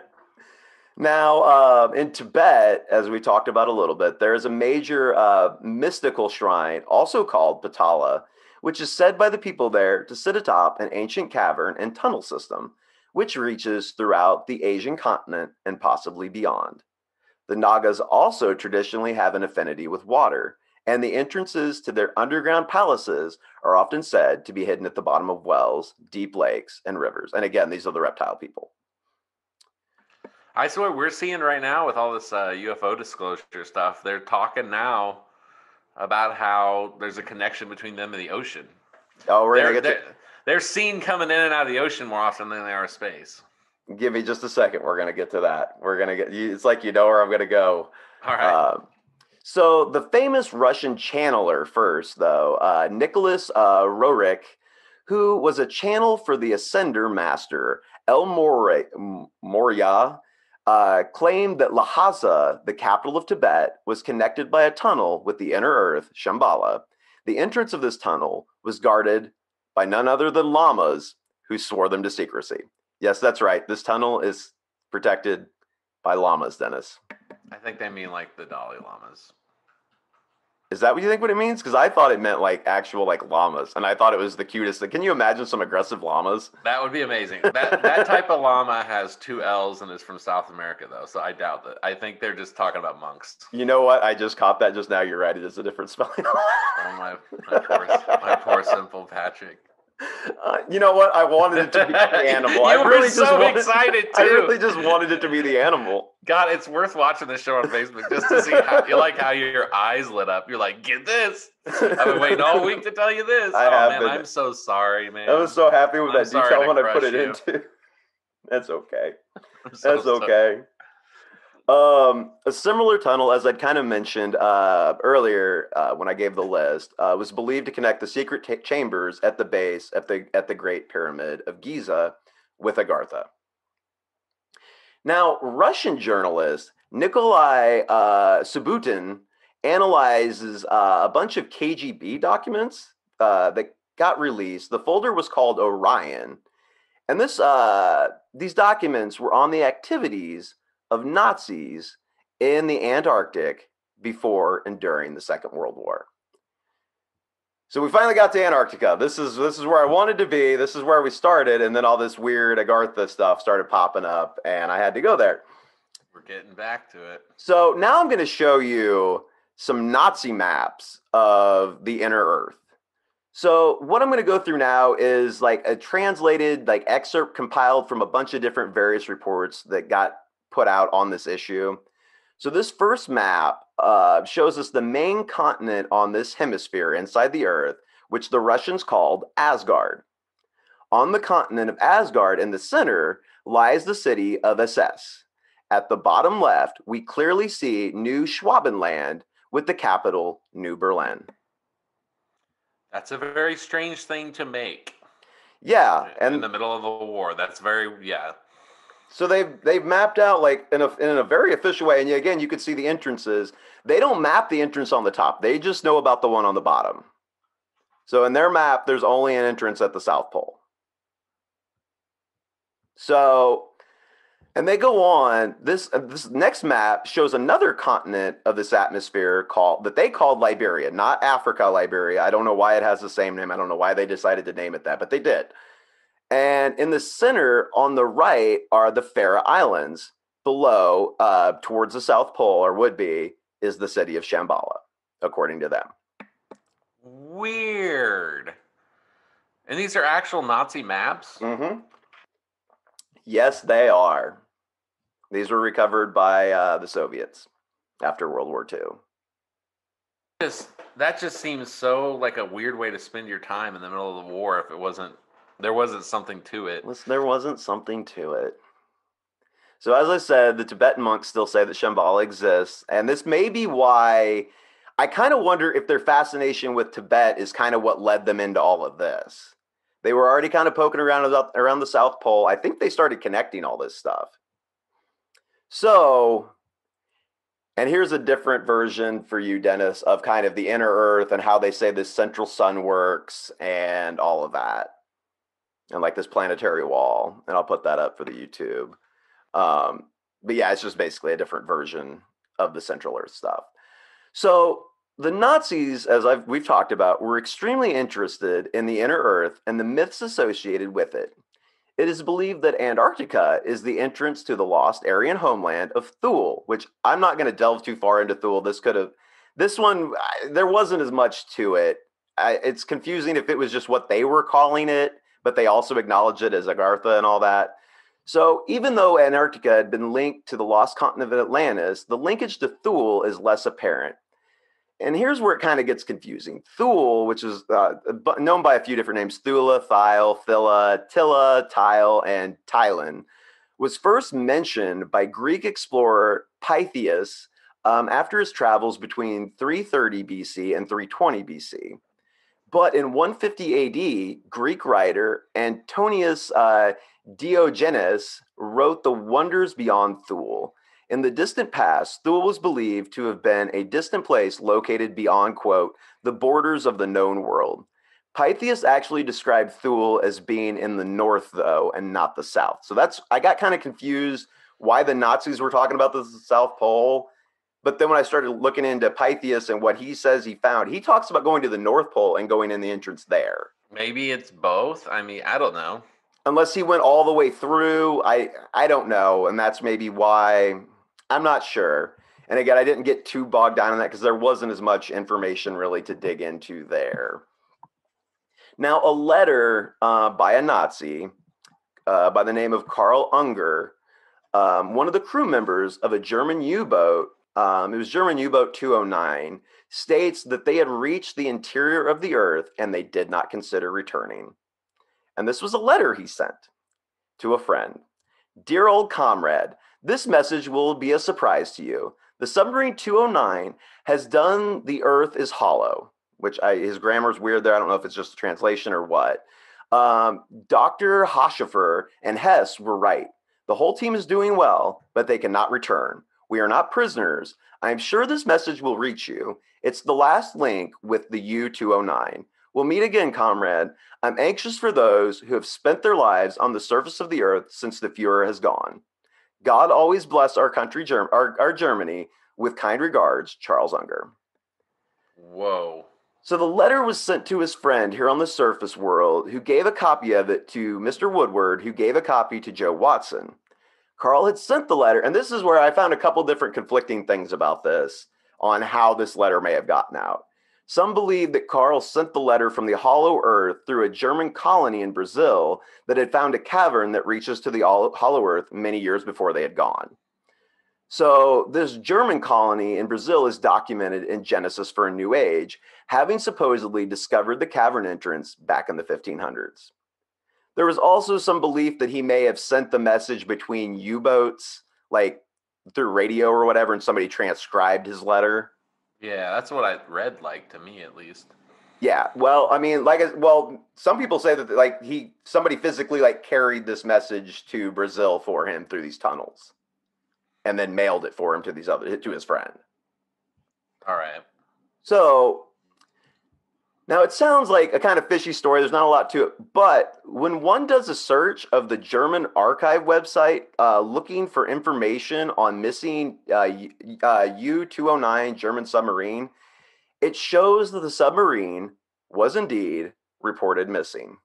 Now, in Tibet, as we talked about a little bit, there is a major mystical shrine, also called Patala, which is said by the people there to sit atop an ancient cavern and tunnel system, which reaches throughout the Asian continent and possibly beyond. The Nagas also traditionally have an affinity with water, and the entrances to their underground palaces are often said to be hidden at the bottom of wells, deep lakes, and rivers. And again, these are the reptile people. I swear we're seeing right now with all this UFO disclosure stuff, they're talking now about how there's a connection between them and the ocean. Oh, we're going to get to... They're seen coming in and out of the ocean more often than they are space. Give me just a second. We're going to get to that. We're going to get... It's like you know where I'm going to go. All right. So the famous Russian channeler first, though, Nicholas Roerich, who was a channel for the Ascender Master, El Morya, claimed that Lhasa, the capital of Tibet, was connected by a tunnel with the inner earth, Shambhala. The entrance of this tunnel was guarded by none other than lamas, who swore them to secrecy. Yes, that's right. This tunnel is protected by lamas, Dennis. I think they mean like the Dalai Lamas. Is that what you think what it means? Because I thought it meant like actual like llamas, and I thought it was the cutest thing. Can you imagine some aggressive llamas? That would be amazing. That type of llama has 2 L's and is from South America, though, so I doubt that. I think they're just talking about monks. You know what? I just caught that just now. You're right. It is a different spelling. Oh, my poor simple Patrick. You know what? I wanted it to be the animal. You were excited too. I really just wanted it to be the animal. God, it's worth watching this show on Facebook just to see how your eyes lit up. You're like, get this. I've been waiting all week to tell you this. I'm so sorry, man. I was so happy with that detail when I put it into. That's okay. That's okay. A similar tunnel, as I'd kind of mentioned earlier when I gave the list, was believed to connect the secret chambers at the base at the Great Pyramid of Giza with Agharta. Now, Russian journalist Nikolai Subutin analyzes a bunch of KGB documents that got released. The folder was called Orion, and these documents were on the activities of Nazis in the Antarctic before and during the Second World War. So we finally got to Antarctica. This is where I wanted to be. This is where we started, and then all this weird Agharta stuff started popping up, and I had to go there. We're getting back to it. So now I'm going to show you some Nazi maps of the inner Earth. So what I'm going to go through now is like a translated like excerpt compiled from a bunch of different various reports that got put out on this issue. So this first map shows us the main continent on this hemisphere inside the Earth, which the Russians called Asgard. On the continent of Asgard in the center lies the city of Ss. At the bottom left, we clearly see New Schwabenland with the capital New Berlin. That's a very strange thing to make. Yeah, in and the middle of a war. That's very, yeah. so they've mapped out like in a very official way, and again you could see the entrances. They don't map the entrance on the top; they just know about the one on the bottom. So in their map, there's only an entrance at the South Pole. So, and they go on. This next map shows another continent of this atmosphere that they called Liberia, not Africa, Liberia. I don't know why it has the same name. I don't know why they decided to name it that, but they did. And in the center on the right are the Faroe Islands. Below, towards the South Pole, or would be, is the city of Shambhala, according to them. Weird. And these are actual Nazi maps? Mm-hmm. Yes, they are. These were recovered by the Soviets after World War II. That just seems so like a weird way to spend your time in the middle of the war if there wasn't something to it. Listen, there wasn't something to it. So as I said, the Tibetan monks still say that Shambhala exists, and this may be why I kind of wonder if their fascination with Tibet is kind of what led them into all of this. They were already kind of poking around the South Pole. I think they started connecting all this stuff. So, and here's a different version for you, Dennis, of kind of the inner Earth and how they say this central sun works and all of that. And like this planetary wall. And I'll put that up for the YouTube. But yeah, it's just basically a different version of the Central Earth stuff. So the Nazis, as we've talked about, were extremely interested in the inner Earth and the myths associated with it. It is believed that Antarctica is the entrance to the lost Aryan homeland of Thule, which I'm not going to delve too far into Thule. This one, there wasn't as much to it. It's confusing if it was just what they were calling it, but they also acknowledge it as Agharta and all that. So even though Antarctica had been linked to the lost continent of Atlantis, the linkage to Thule is less apparent. And here's where it kind of gets confusing. Thule, which is known by a few different names, Thula, Thyle, Phila, Tilla, Tyle, and Tylen, was first mentioned by Greek explorer Pytheas after his travels between 330 BC and 320 BC. But in 150 AD, Greek writer Antonius Diogenes wrote The Wonders Beyond Thule. In the distant past, Thule was believed to have been a distant place located beyond, quote, the borders of the known world. Pytheas actually described Thule as being in the north, though, and not the south. So I got kind of confused why the Nazis were talking about the South Pole. But then when I started looking into Pytheas and what he says he found, he talks about going to the North Pole and going in the entrance there. Maybe it's both. I mean, I don't know. Unless he went all the way through, I don't know. And that's maybe why, I'm not sure. And again, I didn't get too bogged down in that because there wasn't as much information really to dig into there. Now, a letter by a Nazi by the name of Karl Unger, one of the crew members of a German U-boat, it was German U-boat 209, states that they had reached the interior of the Earth and they did not consider returning. And this was a letter he sent to a friend. Dear old comrade, this message will be a surprise to you. The submarine 209 has done the Earth is hollow, which his grammar is weird there. I don't know if it's just a translation or what. Dr. Hoscheffer and Hess were right. The whole team is doing well, but they cannot return. We are not prisoners. I am sure this message will reach you. It's the last link with the U-209. We'll meet again, comrade. I'm anxious for those who have spent their lives on the surface of the earth since the Führer has gone. God always bless our country, our Germany, with kind regards, Charles Unger. Whoa. So the letter was sent to his friend here on the surface world, who gave a copy of it to Mr. Woodward, who gave a copy to Joe Watson. Carl had sent the letter, and this is where I found a couple different conflicting things about this on how this letter may have gotten out. Some believe that Carl sent the letter from the hollow earth through a German colony in Brazil that had found a cavern that reaches to the hollow earth many years before they had gone. So, this German colony in Brazil is documented in Genesis for a New Age, having supposedly discovered the cavern entrance back in the 1500s. There was also some belief that he may have sent the message between U-boats, like through radio or whatever, and somebody transcribed his letter. Yeah, that's what I read, like, to me at least. Yeah, well, I mean, some people say that like somebody physically like carried this message to Brazil for him through these tunnels, and then mailed it for him to his friend. All right. So now it sounds like a kind of fishy story. There's not a lot to it, but when one does a search of the German archive website, looking for information on missing U-209 German submarine, it shows that the submarine was indeed reported missing.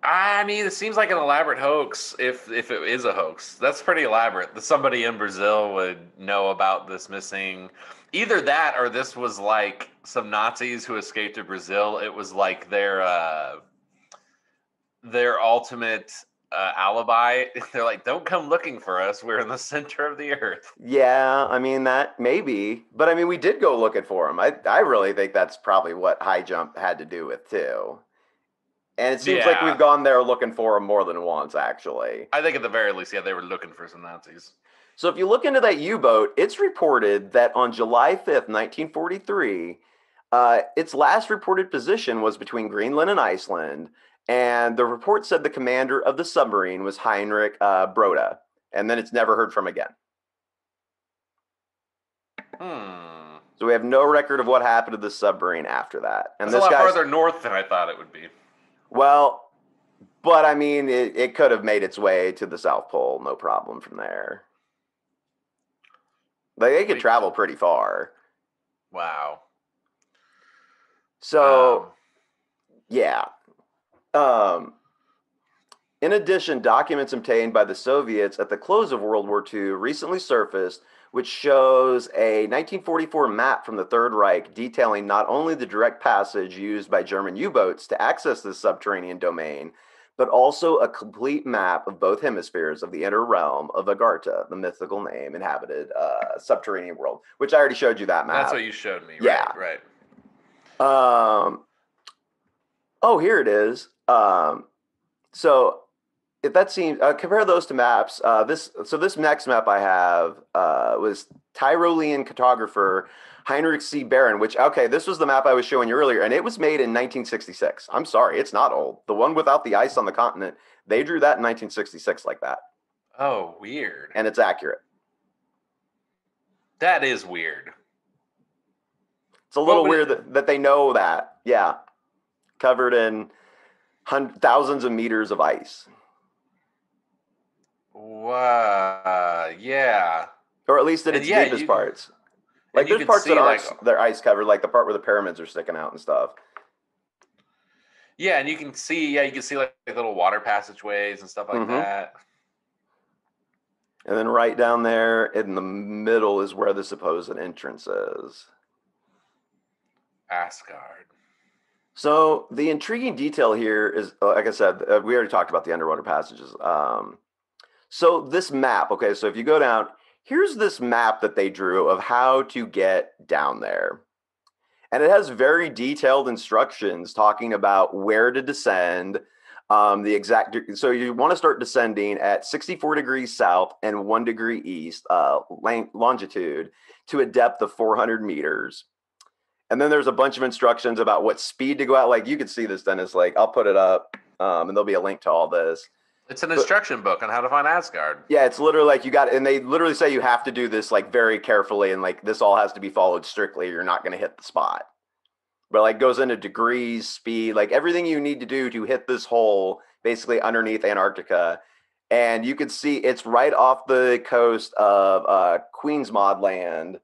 I mean, it seems like an elaborate hoax. If it is a hoax, that's pretty elaborate. That somebody in Brazil would know about this missing. Either that, or this was like some Nazis who escaped to Brazil. It was like their ultimate alibi. They're like, "Don't come looking for us. We're in the center of the earth." Yeah, I mean, that maybe, but I mean, we did go looking for him. I really think that's probably what High Jump had to do with too. And it seems like we've Yeah, gone there looking for him more than once, actually. I think at the very least, yeah, they were looking for some Nazis. So if you look into that U-boat, it's reported that on July 5th, 1943, its last reported position was between Greenland and Iceland, and the report said the commander of the submarine was Heinrich Broda, and then it's never heard from again. Hmm. So we have no record of what happened to the submarine after that. And That's a this lot guy's farther north than I thought it would be. well, but I mean, it could have made its way to the South Pole, no problem from there. Like they could travel pretty far. Wow. So, yeah. In addition, documents obtained by the Soviets at the close of World War II recently surfaced, which shows a 1944 map from the Third Reich detailing not only the direct passage used by German U-boats to access this subterranean domain, but also a complete map of both hemispheres of the inner realm of Agharta, the mythical name inhabited subterranean world, which I already showed you that map. That's what you showed me. Yeah. Right. Oh, here it is. So if that seems compare those to maps. This next map I have was Tyrolean cartographer Heinrich C. Barron, which this was the map I was showing you earlier, and it was made in 1966. I'm sorry, it's not old. The one without the ice on the continent, they drew that in 1966 like that. Oh, weird. And it's accurate. That is weird. It's a little weird that they know that. Yeah. Covered in thousands of meters of ice. Wow. Yeah. Or at least at its deepest parts. Like there's parts that aren't they're ice covered, like the part where the pyramids are sticking out and stuff. Yeah, and you can see like little water passageways and stuff like that. And then right down there in the middle is where the supposed entrance is. Asgard. So the intriguing detail here is, like I said, we already talked about the underwater passages. So this map, so if you go down, here's this map that they drew of how to get down there. And it has very detailed instructions talking about where to descend, so you want to start descending at 64 degrees south and 1 degree east longitude to a depth of 400 meters. And then there's a bunch of instructions about what speed to go out. Like you can see this, Dennis. Like I'll put it up, and there'll be a link to all this. It's an instruction book on how to find Asgard. Yeah, it's literally like and they literally say you have to do this like very carefully, and like this all has to be followed strictly. You're not going to hit the spot. But like goes into degrees, speed, like everything you need to do to hit this hole, basically underneath Antarctica. And you can see it's right off the coast of Queensmod land,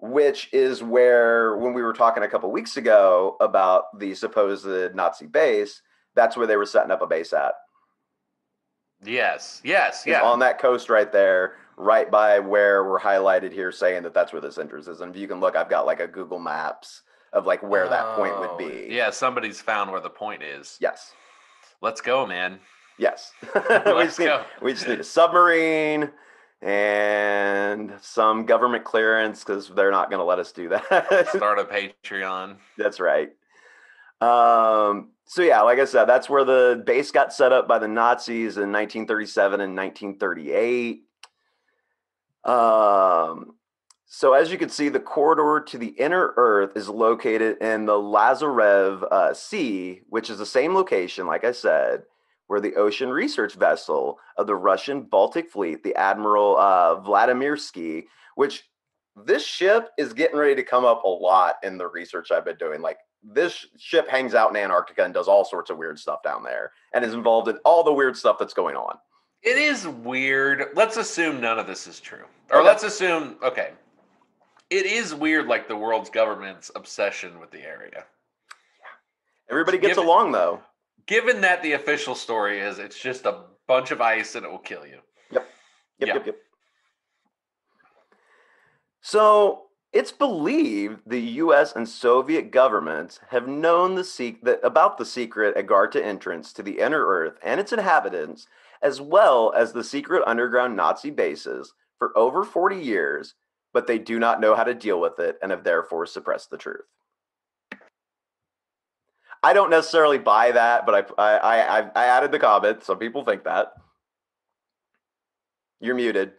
which is where, when we were talking a couple weeks ago about the supposed Nazi base, that's where they were setting up a base at. Yes, Is on that coast right there, right by where we're highlighted here, saying that that's where this entrance is. And if you can look, I've got like a Google Maps of like where that point would be. Yeah, somebody's found where the point is. Yes. Let's go, man. Yes. Let's go. We just need a submarine and some government clearance because they're not going to let us do that. Start a Patreon. That's right. So yeah, like I said, that's where the base got set up by the Nazis in 1937 and 1938. So as you can see, the corridor to the inner Earth is located in the Lazarev Sea, which is the same location, like I said, where the ocean research vessel of the Russian Baltic Fleet, the Admiral Vladimirsky, which this ship is getting ready to come up a lot in the research I've been doing. Like, this ship hangs out in Antarctica and does all sorts of weird stuff down there and is involved in all the weird stuff that's going on. It is weird. Let's assume none of this is true. Or let's assume, okay. It is weird, like the world's government's obsession with the area. Yeah. Everybody gets along, though. Given that the official story is it's just a bunch of ice and it will kill you. Yep. So it's believed the U.S. and Soviet governments have known about the secret Agharta entrance to the inner Earth and its inhabitants, as well as the secret underground Nazi bases, for over 40 years, but they do not know how to deal with it and have therefore suppressed the truth. I don't necessarily buy that, but I added the comment. Some people think that. You're muted.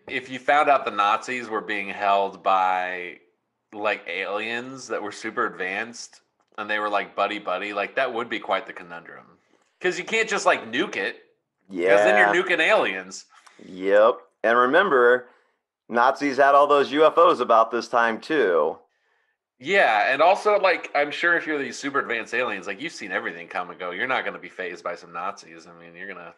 If you found out the Nazis were being held by like aliens that were super advanced and they were like buddy, like that would be quite the conundrum. Because you can't just like nuke it. Yeah. Because then you're nuking aliens. Yep. And remember, Nazis had all those UFOs about this time too. Yeah, and also, like, I'm sure if you're these super advanced aliens, like, you've seen everything come and go. You're not going to be fazed by some Nazis. I mean, you're going to...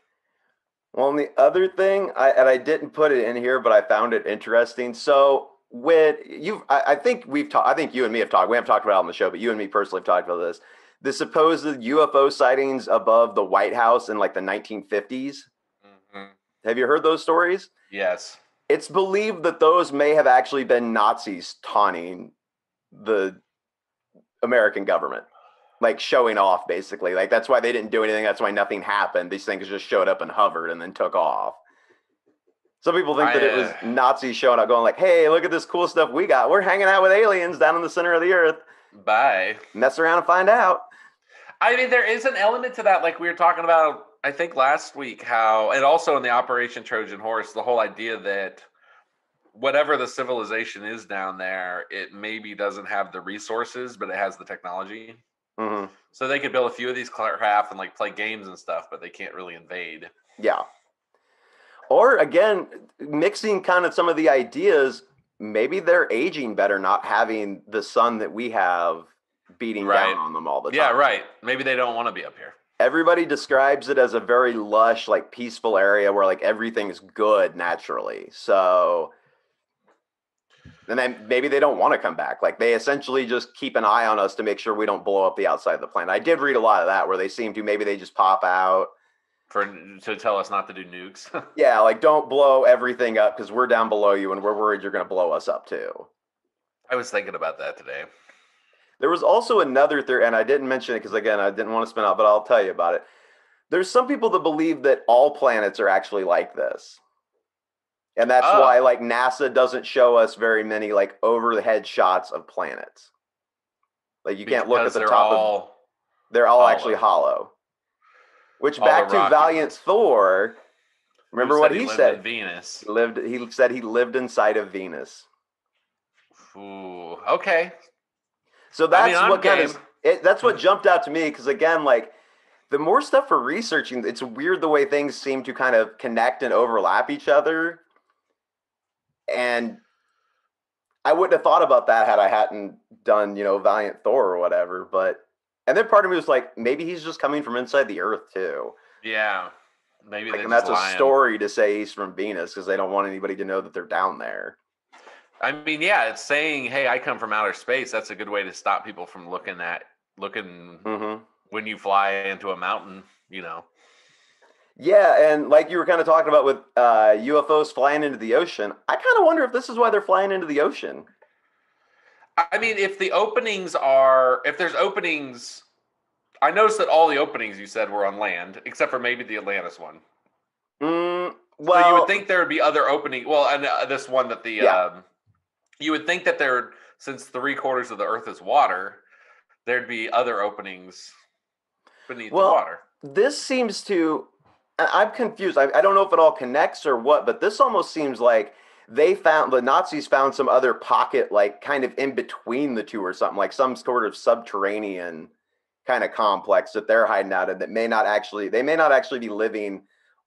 Well, and the other thing, I didn't put it in here, but I found it interesting. So, I think you and me have talked, we haven't talked about it on the show, but you and me personally have talked about this. The supposed UFO sightings above the White House in, like, the 1950s. Mm-hmm. Have you heard those stories? Yes. It's believed that those may have actually been Nazis taunting the American government, like showing off, basically. Like, that's why they didn't do anything. That's why nothing happened. These things just showed up and hovered and then took off. Some people think that it was Nazis showing up going like, hey, look at this cool stuff we got. We're hanging out with aliens down in the center of the earth. Bye. Mess around and find out. I mean, there is an element to that. Like we were talking about, I think last week, how, and also in the Operation Trojan Horse, the whole idea that whatever the civilization is down there, it maybe doesn't have the resources, but it has the technology. Mm-hmm. So they could build a few of these craft and like play games and stuff, but they can't really invade. Yeah. Or again, mixing kind of some of the ideas, maybe they're aging better not having the sun that we have beating down on them all the time. Yeah, right. Maybe they don't want to be up here. Everybody describes it as a very lush, like peaceful area where like everything's good naturally. So... and then maybe they don't want to come back. Like, they essentially just keep an eye on us to make sure we don't blow up the outside of the planet. I did read a lot of that where they seem to, maybe they just pop out. To tell us not to do nukes. Yeah, like, don't blow everything up because we're down below you and we're worried you're going to blow us up too. I was thinking about that today. There was also another theory, and I didn't mention it because, again, I didn't want to spin out, but I'll tell you about it. There's some people that believe that all planets are actually like this. And that's why, like, NASA doesn't show us very many, like, over-the-head shots of planets. Like, you can't look at the top of... They're all actually hollow. Which, back to Valiant Thor, remember what he said? Venus. He said he lived inside of Venus. Ooh, okay. So that's that's what jumped out to me, because, again, like, the more stuff we're researching, it's weird the way things seem to kind of connect and overlap each other. And I wouldn't have thought about that had I hadn't done, Valiant Thor or whatever. And then part of me was like, maybe he's just coming from inside the Earth too. Yeah, maybe. And that's a story to say he's from Venus because they don't want anybody to know that they're down there. I mean, yeah, it's saying, "Hey, I come from outer space." That's a good way to stop people from looking Hmm. when you fly into a mountain. You know, Yeah, and like you were kind of talking about with UFOs flying into the ocean, I kind of wonder if this is why they're flying into the ocean. I mean, if there's openings, I noticed that all the openings you said were on land, except for maybe the Atlantis one. So you would Well, think there would be other opening. Well, and this one that yeah. you would think that there, since 3/4 of the Earth is water, there'd be other openings beneath the Well, water. this seems to. I'm confused. I don't know if it all connects or what, but this almost seems like the Nazis found some other pocket, like kind of in between the two or something, like some sort of subterranean kind of complex that they're hiding out in that they may not actually be living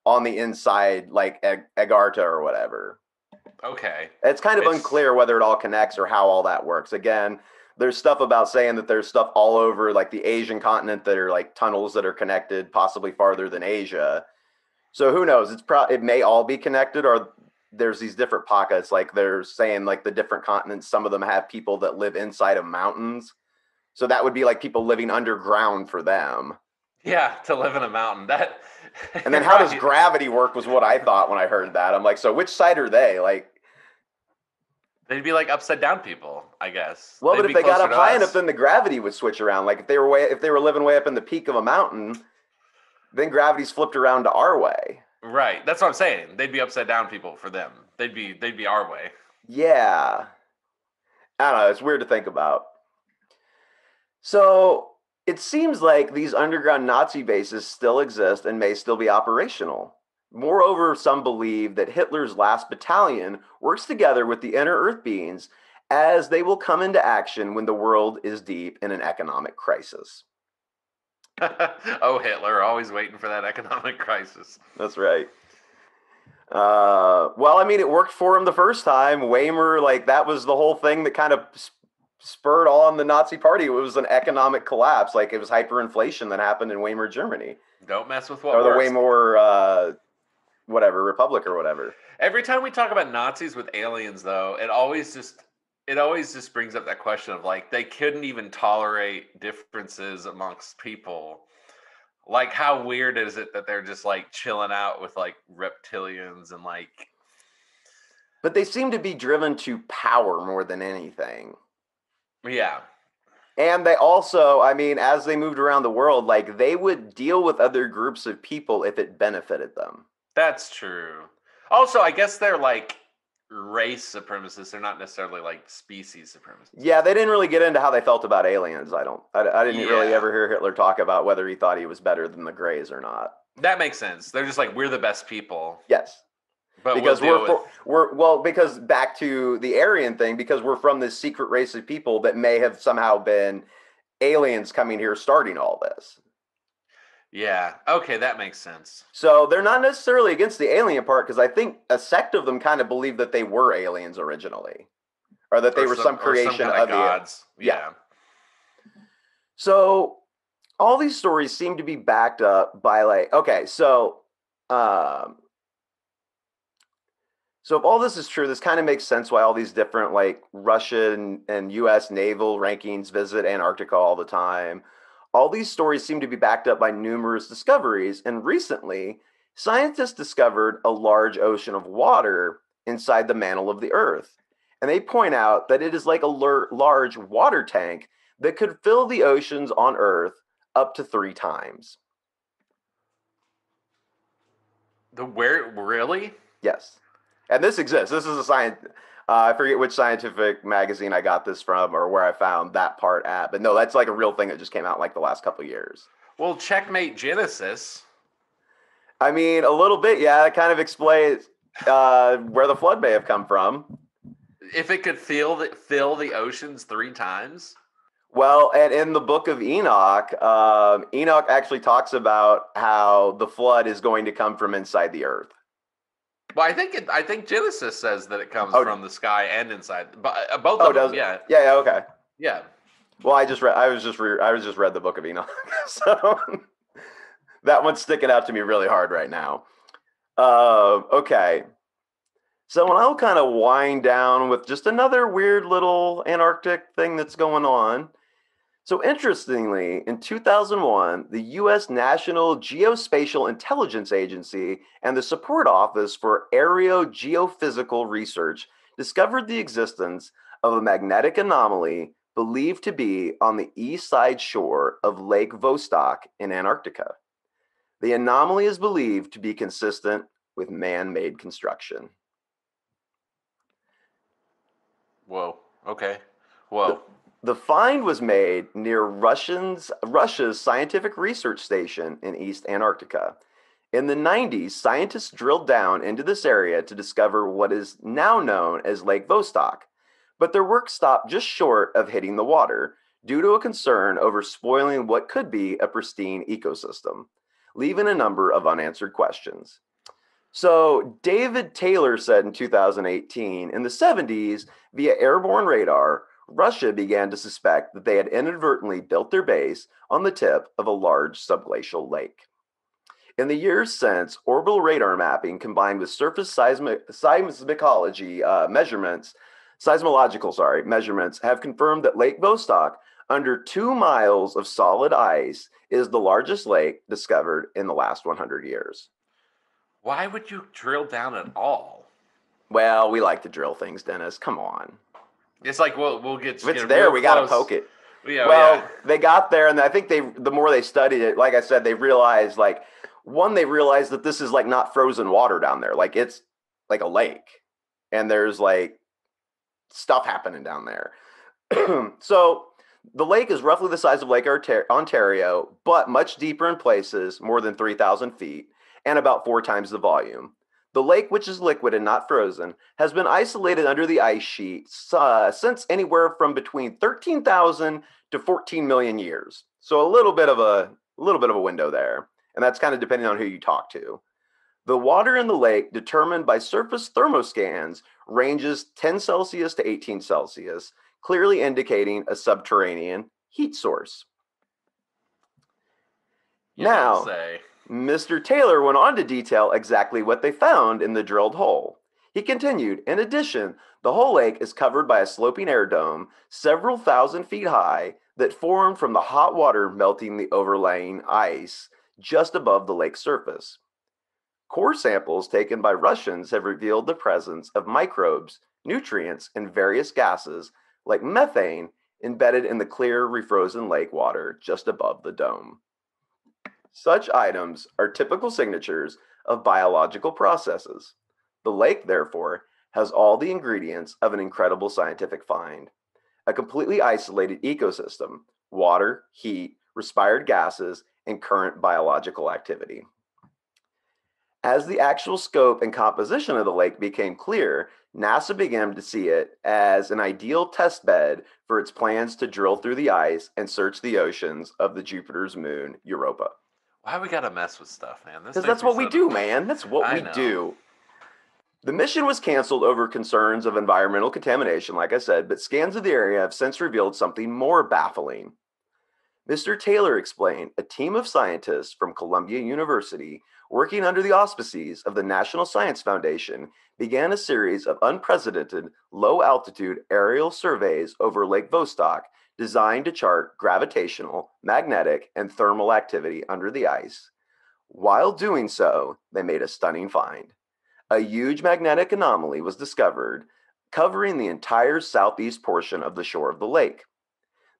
on the inside, like Agharta or whatever. Okay, It's kind of it's unclear whether it all connects or how all that works. Again, there's stuff about saying that there's stuff all over like the Asian continent that are like tunnels that are connected, possibly farther than Asia. So who knows? It may all be connected, or there's these different pockets. Like they're saying, like the different continents, some of them have people that live inside of mountains. So that would be like people living underground for them. yeah, to live in a mountain. That And then you're how does right. gravity work was what I thought when I heard that. I'm like, so which side are they? Like, They'd be like upside down people, I guess. well, but They'd if be they got closer up to high enough, us. then the gravity would switch around. Like if they were living way up in the peak of a mountain, then gravity's flipped around to our way. Right. That's what I'm saying. They'd be upside down people for them. They'd be our way. Yeah. I don't know. It's weird to think about. So it seems like these underground Nazi bases still exist and may still be operational. Moreover, some believe that Hitler's last battalion works together with the inner Earth beings as they will come into action when the world is deep in an economic crisis. Oh, Hitler, always waiting for that economic crisis. That's right. Well, I mean, it worked for him the first time. Weimar, like that was the whole thing that kind of spurred on the Nazi Party. It was an economic collapse, like it was hyperinflation that happened in Weimar Germany, Don't mess with what or the works. Weimar whatever republic or whatever. Every time we talk about Nazis with aliens, though, it always just brings up that question of like they couldn't even tolerate differences amongst people. Like, how weird is it that they're just like chilling out with like reptilians and like, But they seem to be driven to power more than anything. yeah, And they also, I mean, as they moved around the world, like they would deal with other groups of people if it benefited them. that's true. Also, I guess they're like race supremacists. They're not necessarily like species supremacists. Yeah, they didn't really get into how they felt about aliens. I didn't really Yeah, ever hear Hitler talk about whether he thought he was better than the Greys or not. that makes sense. They're just like, we're the best people, Yes, but we'll because deal with. we're well, because back to the Aryan thing, because we're from this secret race of people that may have somehow been aliens coming here starting all this. Yeah, okay, that makes sense. So they're not necessarily against the alien part, because I think a sect of them kind of believe that they were aliens originally, or that they were some Or some creation kind of of the. gods. Yeah. Yeah. So all these stories seem to be backed up by like, okay, um so if all this is true, this kind of makes sense why all these different like Russian and US naval rankings visit Antarctica all the time. All these stories seem to be backed up by numerous discoveries, and recently scientists discovered a large ocean of water inside the mantle of the earth. And they point out that it is like a large water tank that could fill the oceans on earth up to 3 times. The where really? Yes. And this exists. This is a science. I forget which scientific magazine I got this from or where I found that part at. But no, that's like a real thing that just came out like the last couple of years. Well, checkmate Genesis. I mean, a little bit, yeah. It kind of explains where the flood may have come from. If it could fill the oceans 3 times. Well, and in the book of Enoch, Enoch actually talks about how the flood is going to come from inside the earth. Well, I think Genesis says that it comes Oh, from the sky and inside, but both oh, of does them. it? Yeah, Yeah, yeah, okay. yeah. Well, I was just read the book of Enoch, so that one's sticking out to me really hard right now. Okay, So, and I'll kind of wind down with just another weird little Antarctic thing that's going on. So, interestingly, in 2001, the US National Geospatial Intelligence Agency and the Support Office for Aerogeophysical Research discovered the existence of a magnetic anomaly believed to be on the east side shore of Lake Vostok in Antarctica. The anomaly is believed to be consistent with man made construction. Whoa. Okay. The, Whoa. the find was made near Russia's scientific research station in East Antarctica. In the 90s, scientists drilled down into this area to discover what is now known as Lake Vostok, but their work stopped just short of hitting the water due to a concern over spoiling what could be a pristine ecosystem, leaving a number of unanswered questions. So, David Taylor said in 2018, in the 70s, via airborne radar, Russia began to suspect that they had inadvertently built their base on the tip of a large subglacial lake. In the years since, orbital radar mapping combined with surface seismological measurements have confirmed that Lake Vostok, under 2 miles of solid ice, is the largest lake discovered in the last 100 years. Why would you drill down at all? Well, we like to drill things, Dennis. Come on. It's like we'll get If it's get there, real we got to close. poke it. Yeah, yeah. Well, they got there, and I think the more they studied it, like I said, they realized they realized that this is like not frozen water down there. Like it's like a lake, and there's like stuff happening down there. So the lake is roughly the size of Lake Ontario, but much deeper in places, more than 3,000 feet, and about 4 times the volume. The lake, which is liquid and not frozen, has been isolated under the ice sheet since anywhere from between 13,000 to 14 million years. So a little bit of a window there, and that's kind of depending on who you talk to. The water in the lake, determined by surface thermoscans, ranges 10 Celsius to 18 Celsius, clearly indicating a subterranean heat source. You don't Now, say. Mr. Taylor went on to detail exactly what they found in the drilled hole. He continued, in addition, the whole lake is covered by a sloping air dome several thousand feet high that formed from the hot water melting the overlying ice just above the lake's surface. Core samples taken by Russians have revealed the presence of microbes, nutrients, and various gases like methane embedded in the clear, refrozen lake water just above the dome. Such items are typical signatures of biological processes. The lake, therefore, has all the ingredients of an incredible scientific find. A completely isolated ecosystem, water, heat, respired gases, and current biological activity. As the actual scope and composition of the lake became clear, NASA began to see it as an ideal test bed for its plans to drill through the ice and search the oceans of the Jupiter's moon, Europa. Why we gotta mess with stuff, man? This Because makes that's me what we so do, man. That's what I we know. do. The mission was canceled over concerns of environmental contamination, like I said, but scans of the area have since revealed something more baffling. Mr. Taylor explained a team of scientists from Columbia University, working under the auspices of the National Science Foundation, began a series of unprecedented low altitude aerial surveys over Lake Vostok designed to chart gravitational, magnetic, and thermal activity under the ice. While doing so, they made a stunning find. A huge magnetic anomaly was discovered covering the entire southeast portion of the shore of the lake.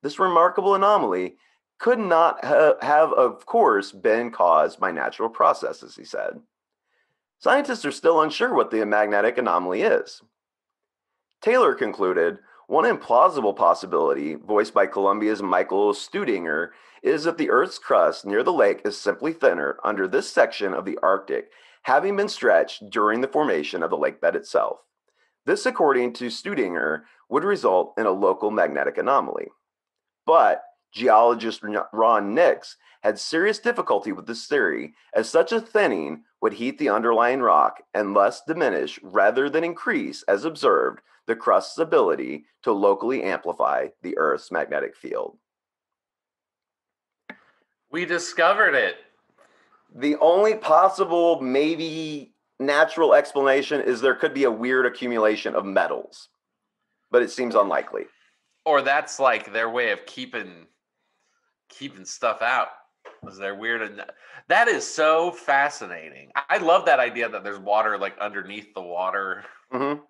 This remarkable anomaly could not have, of course, been caused by natural processes, he said. Scientists are still unsure what the magnetic anomaly is. Taylor concluded one implausible possibility, voiced by Columbia's Michael Studinger, is that the Earth's crust near the lake is simply thinner under this section of the Arctic, having been stretched during the formation of the lake bed itself. This, according to Studinger, would result in a local magnetic anomaly. But geologist Ron Nix had serious difficulty with this theory, as such a thinning would heat the underlying rock and thus diminish rather than increase, as observed, the crust's ability to locally amplify the Earth's magnetic field. We discovered it. The only possible maybe natural explanation is there could be a weird accumulation of metals, but it seems unlikely. Or that's like their way of keeping stuff out. Is their weird? That is so fascinating. I love that idea that there's water like underneath the water. Mm-hmm.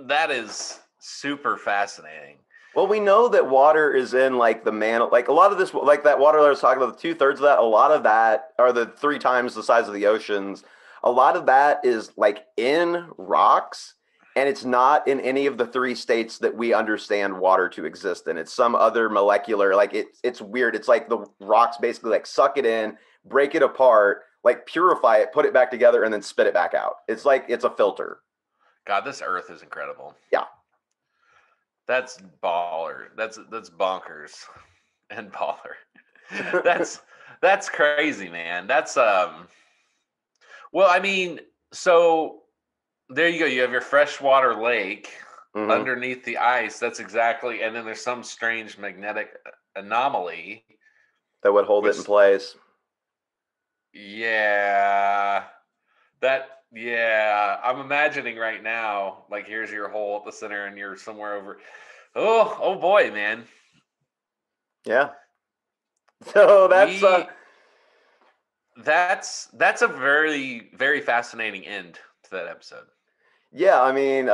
That is super fascinating. Well, we know that water is in like the like a lot of this, like that water that I was talking about, the 2/3 of that, a lot of that are the 3 times the size of the oceans. A lot of that is like in rocks, and it's not in any of the 3 states that we understand water to exist in. It's some other molecular, like it's weird. It's like the rocks basically like suck it in, break it apart, like purify it, put it back together, and then spit it back out. It's like it's a filter. God, this Earth is incredible. Yeah. That's baller. That's bonkers and baller. That's crazy, man. That's well, I mean, so there you go. You have your freshwater lake underneath the ice. That's exactly, and then there's some strange magnetic anomaly that would hold it in place. Yeah. I'm imagining right now, like here's your hole at the center and you're somewhere over. Oh boy, man. Yeah. So that's a very, very fascinating end to that episode. Yeah, I mean,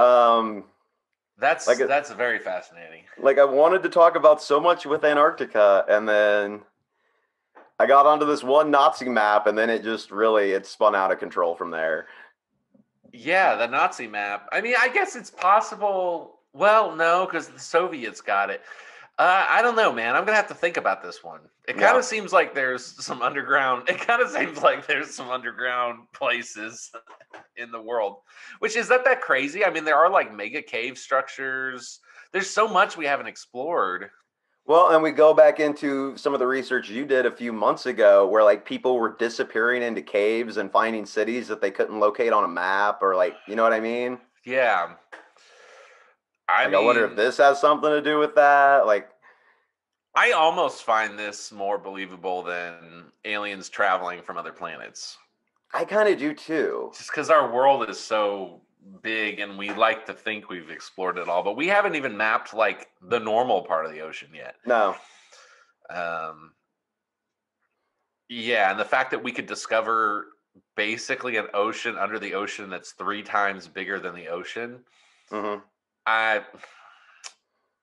that's very fascinating. Like I wanted to talk about so much with Antarctica, and then I got onto this one Nazi map, and then it spun out of control from there. Yeah, the Nazi map. I mean, I guess it's possible. Well, no, because the Soviets got it. I don't know, man. I'm gonna have to think about this one. It kind of seems like there's some underground. It kind of seems like there's some underground places in the world. Which is that crazy? I mean, there are like mega cave structures. There's so much we haven't explored. Well, and we go back into some of the research you did a few months ago where like people were disappearing into caves and finding cities that they couldn't locate on a map, or like, you know what I mean? Yeah. I wonder if this has something to do with that. Like, I almost find this more believable than aliens traveling from other planets. I kind of do too. Just because our world is so big and we like to think we've explored it all, but we haven't even mapped like the normal part of the ocean yet. No. Yeah, and the fact that we could discover basically an ocean under the ocean that's 3 times bigger than the ocean. Mm-hmm.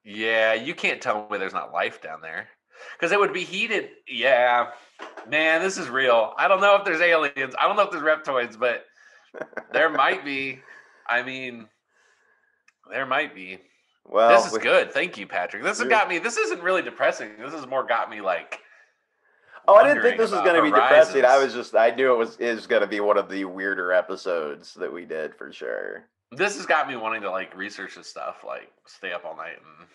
Yeah, you can't tell me there's not life down there. Because it would be heated. Yeah. Man, this is real. I don't know if there's aliens. I don't know if there's reptoids, but there might be. I mean, there might be. Well, this is good. Thank you, Patrick. This has got me. This isn't really depressing. This has more got me like. Oh, I didn't think this was going to be depressing. I knew it was going to be one of the weirder episodes that we did for sure. This has got me wanting to like research this stuff, like stay up all night and.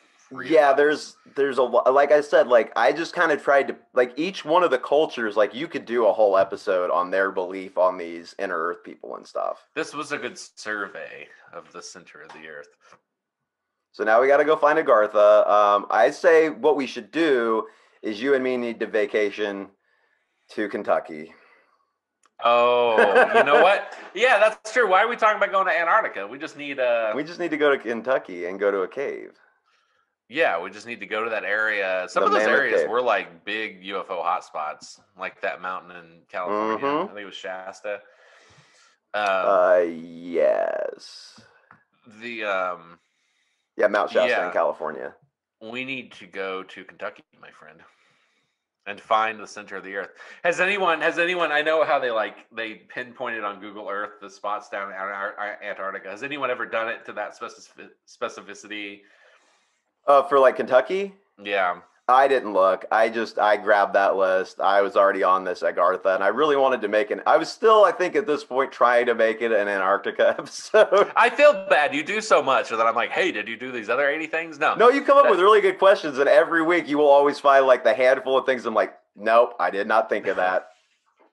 Yeah, there's a lot. Like I said, like I just kind of tried to like each one of the cultures. Like you could do a whole episode on their belief on these inner Earth people and stuff. This was a good survey of the center of the Earth. So now we got to go find Agharta. I say what we should do is you and me need to vacation to Kentucky. Oh, you know what? Yeah, that's true. Why are we talking about going to Antarctica? We just need to go to Kentucky and go to a cave. Yeah, we just need to go to that area. Some of those areas were like big UFO hotspots, like that mountain in California. I think it was Shasta. Yes. Mount Shasta in California. We need to go to Kentucky, my friend, and find the center of the Earth. Has anyone? I know how they pinpointed on Google Earth the spots down in Antarctica. Has anyone ever done it to that specificity? For like Kentucky? Yeah. I didn't look. I grabbed that list. I was already on this Agharta, and I really wanted to make I was still, I think, at this point, trying to make it an Antarctica episode. I feel bad. You do so much, and then I'm like, hey, did you do these other 80 things? No, you come up with really good questions, and every week you will always find like the handful of things I'm like, nope, I did not think of that.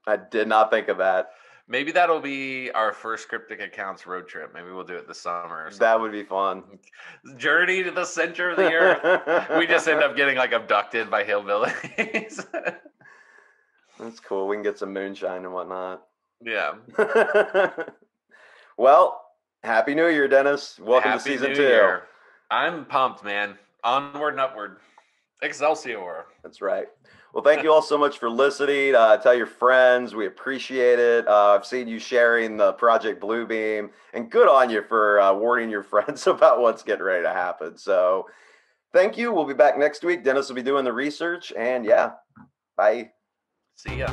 I did not think of that. Maybe that'll be our first Cryptic Accounts road trip. Maybe we'll do it this summer or something. That would be fun. Journey to the center of the Earth. We just end up getting like abducted by hillbillies. That's cool. We can get some moonshine and whatnot. Yeah. Well, Happy New Year, Dennis. Welcome to Happy season New 2. Year. I'm pumped, man. Onward and upward. Excelsior. That's right. Well, thank you all so much for listening. Tell your friends. We appreciate it. I've seen you sharing the Project Bluebeam, and good on you for warning your friends about what's getting ready to happen. So, thank you. We'll be back next week. Dennis will be doing the research, and yeah, bye. See ya.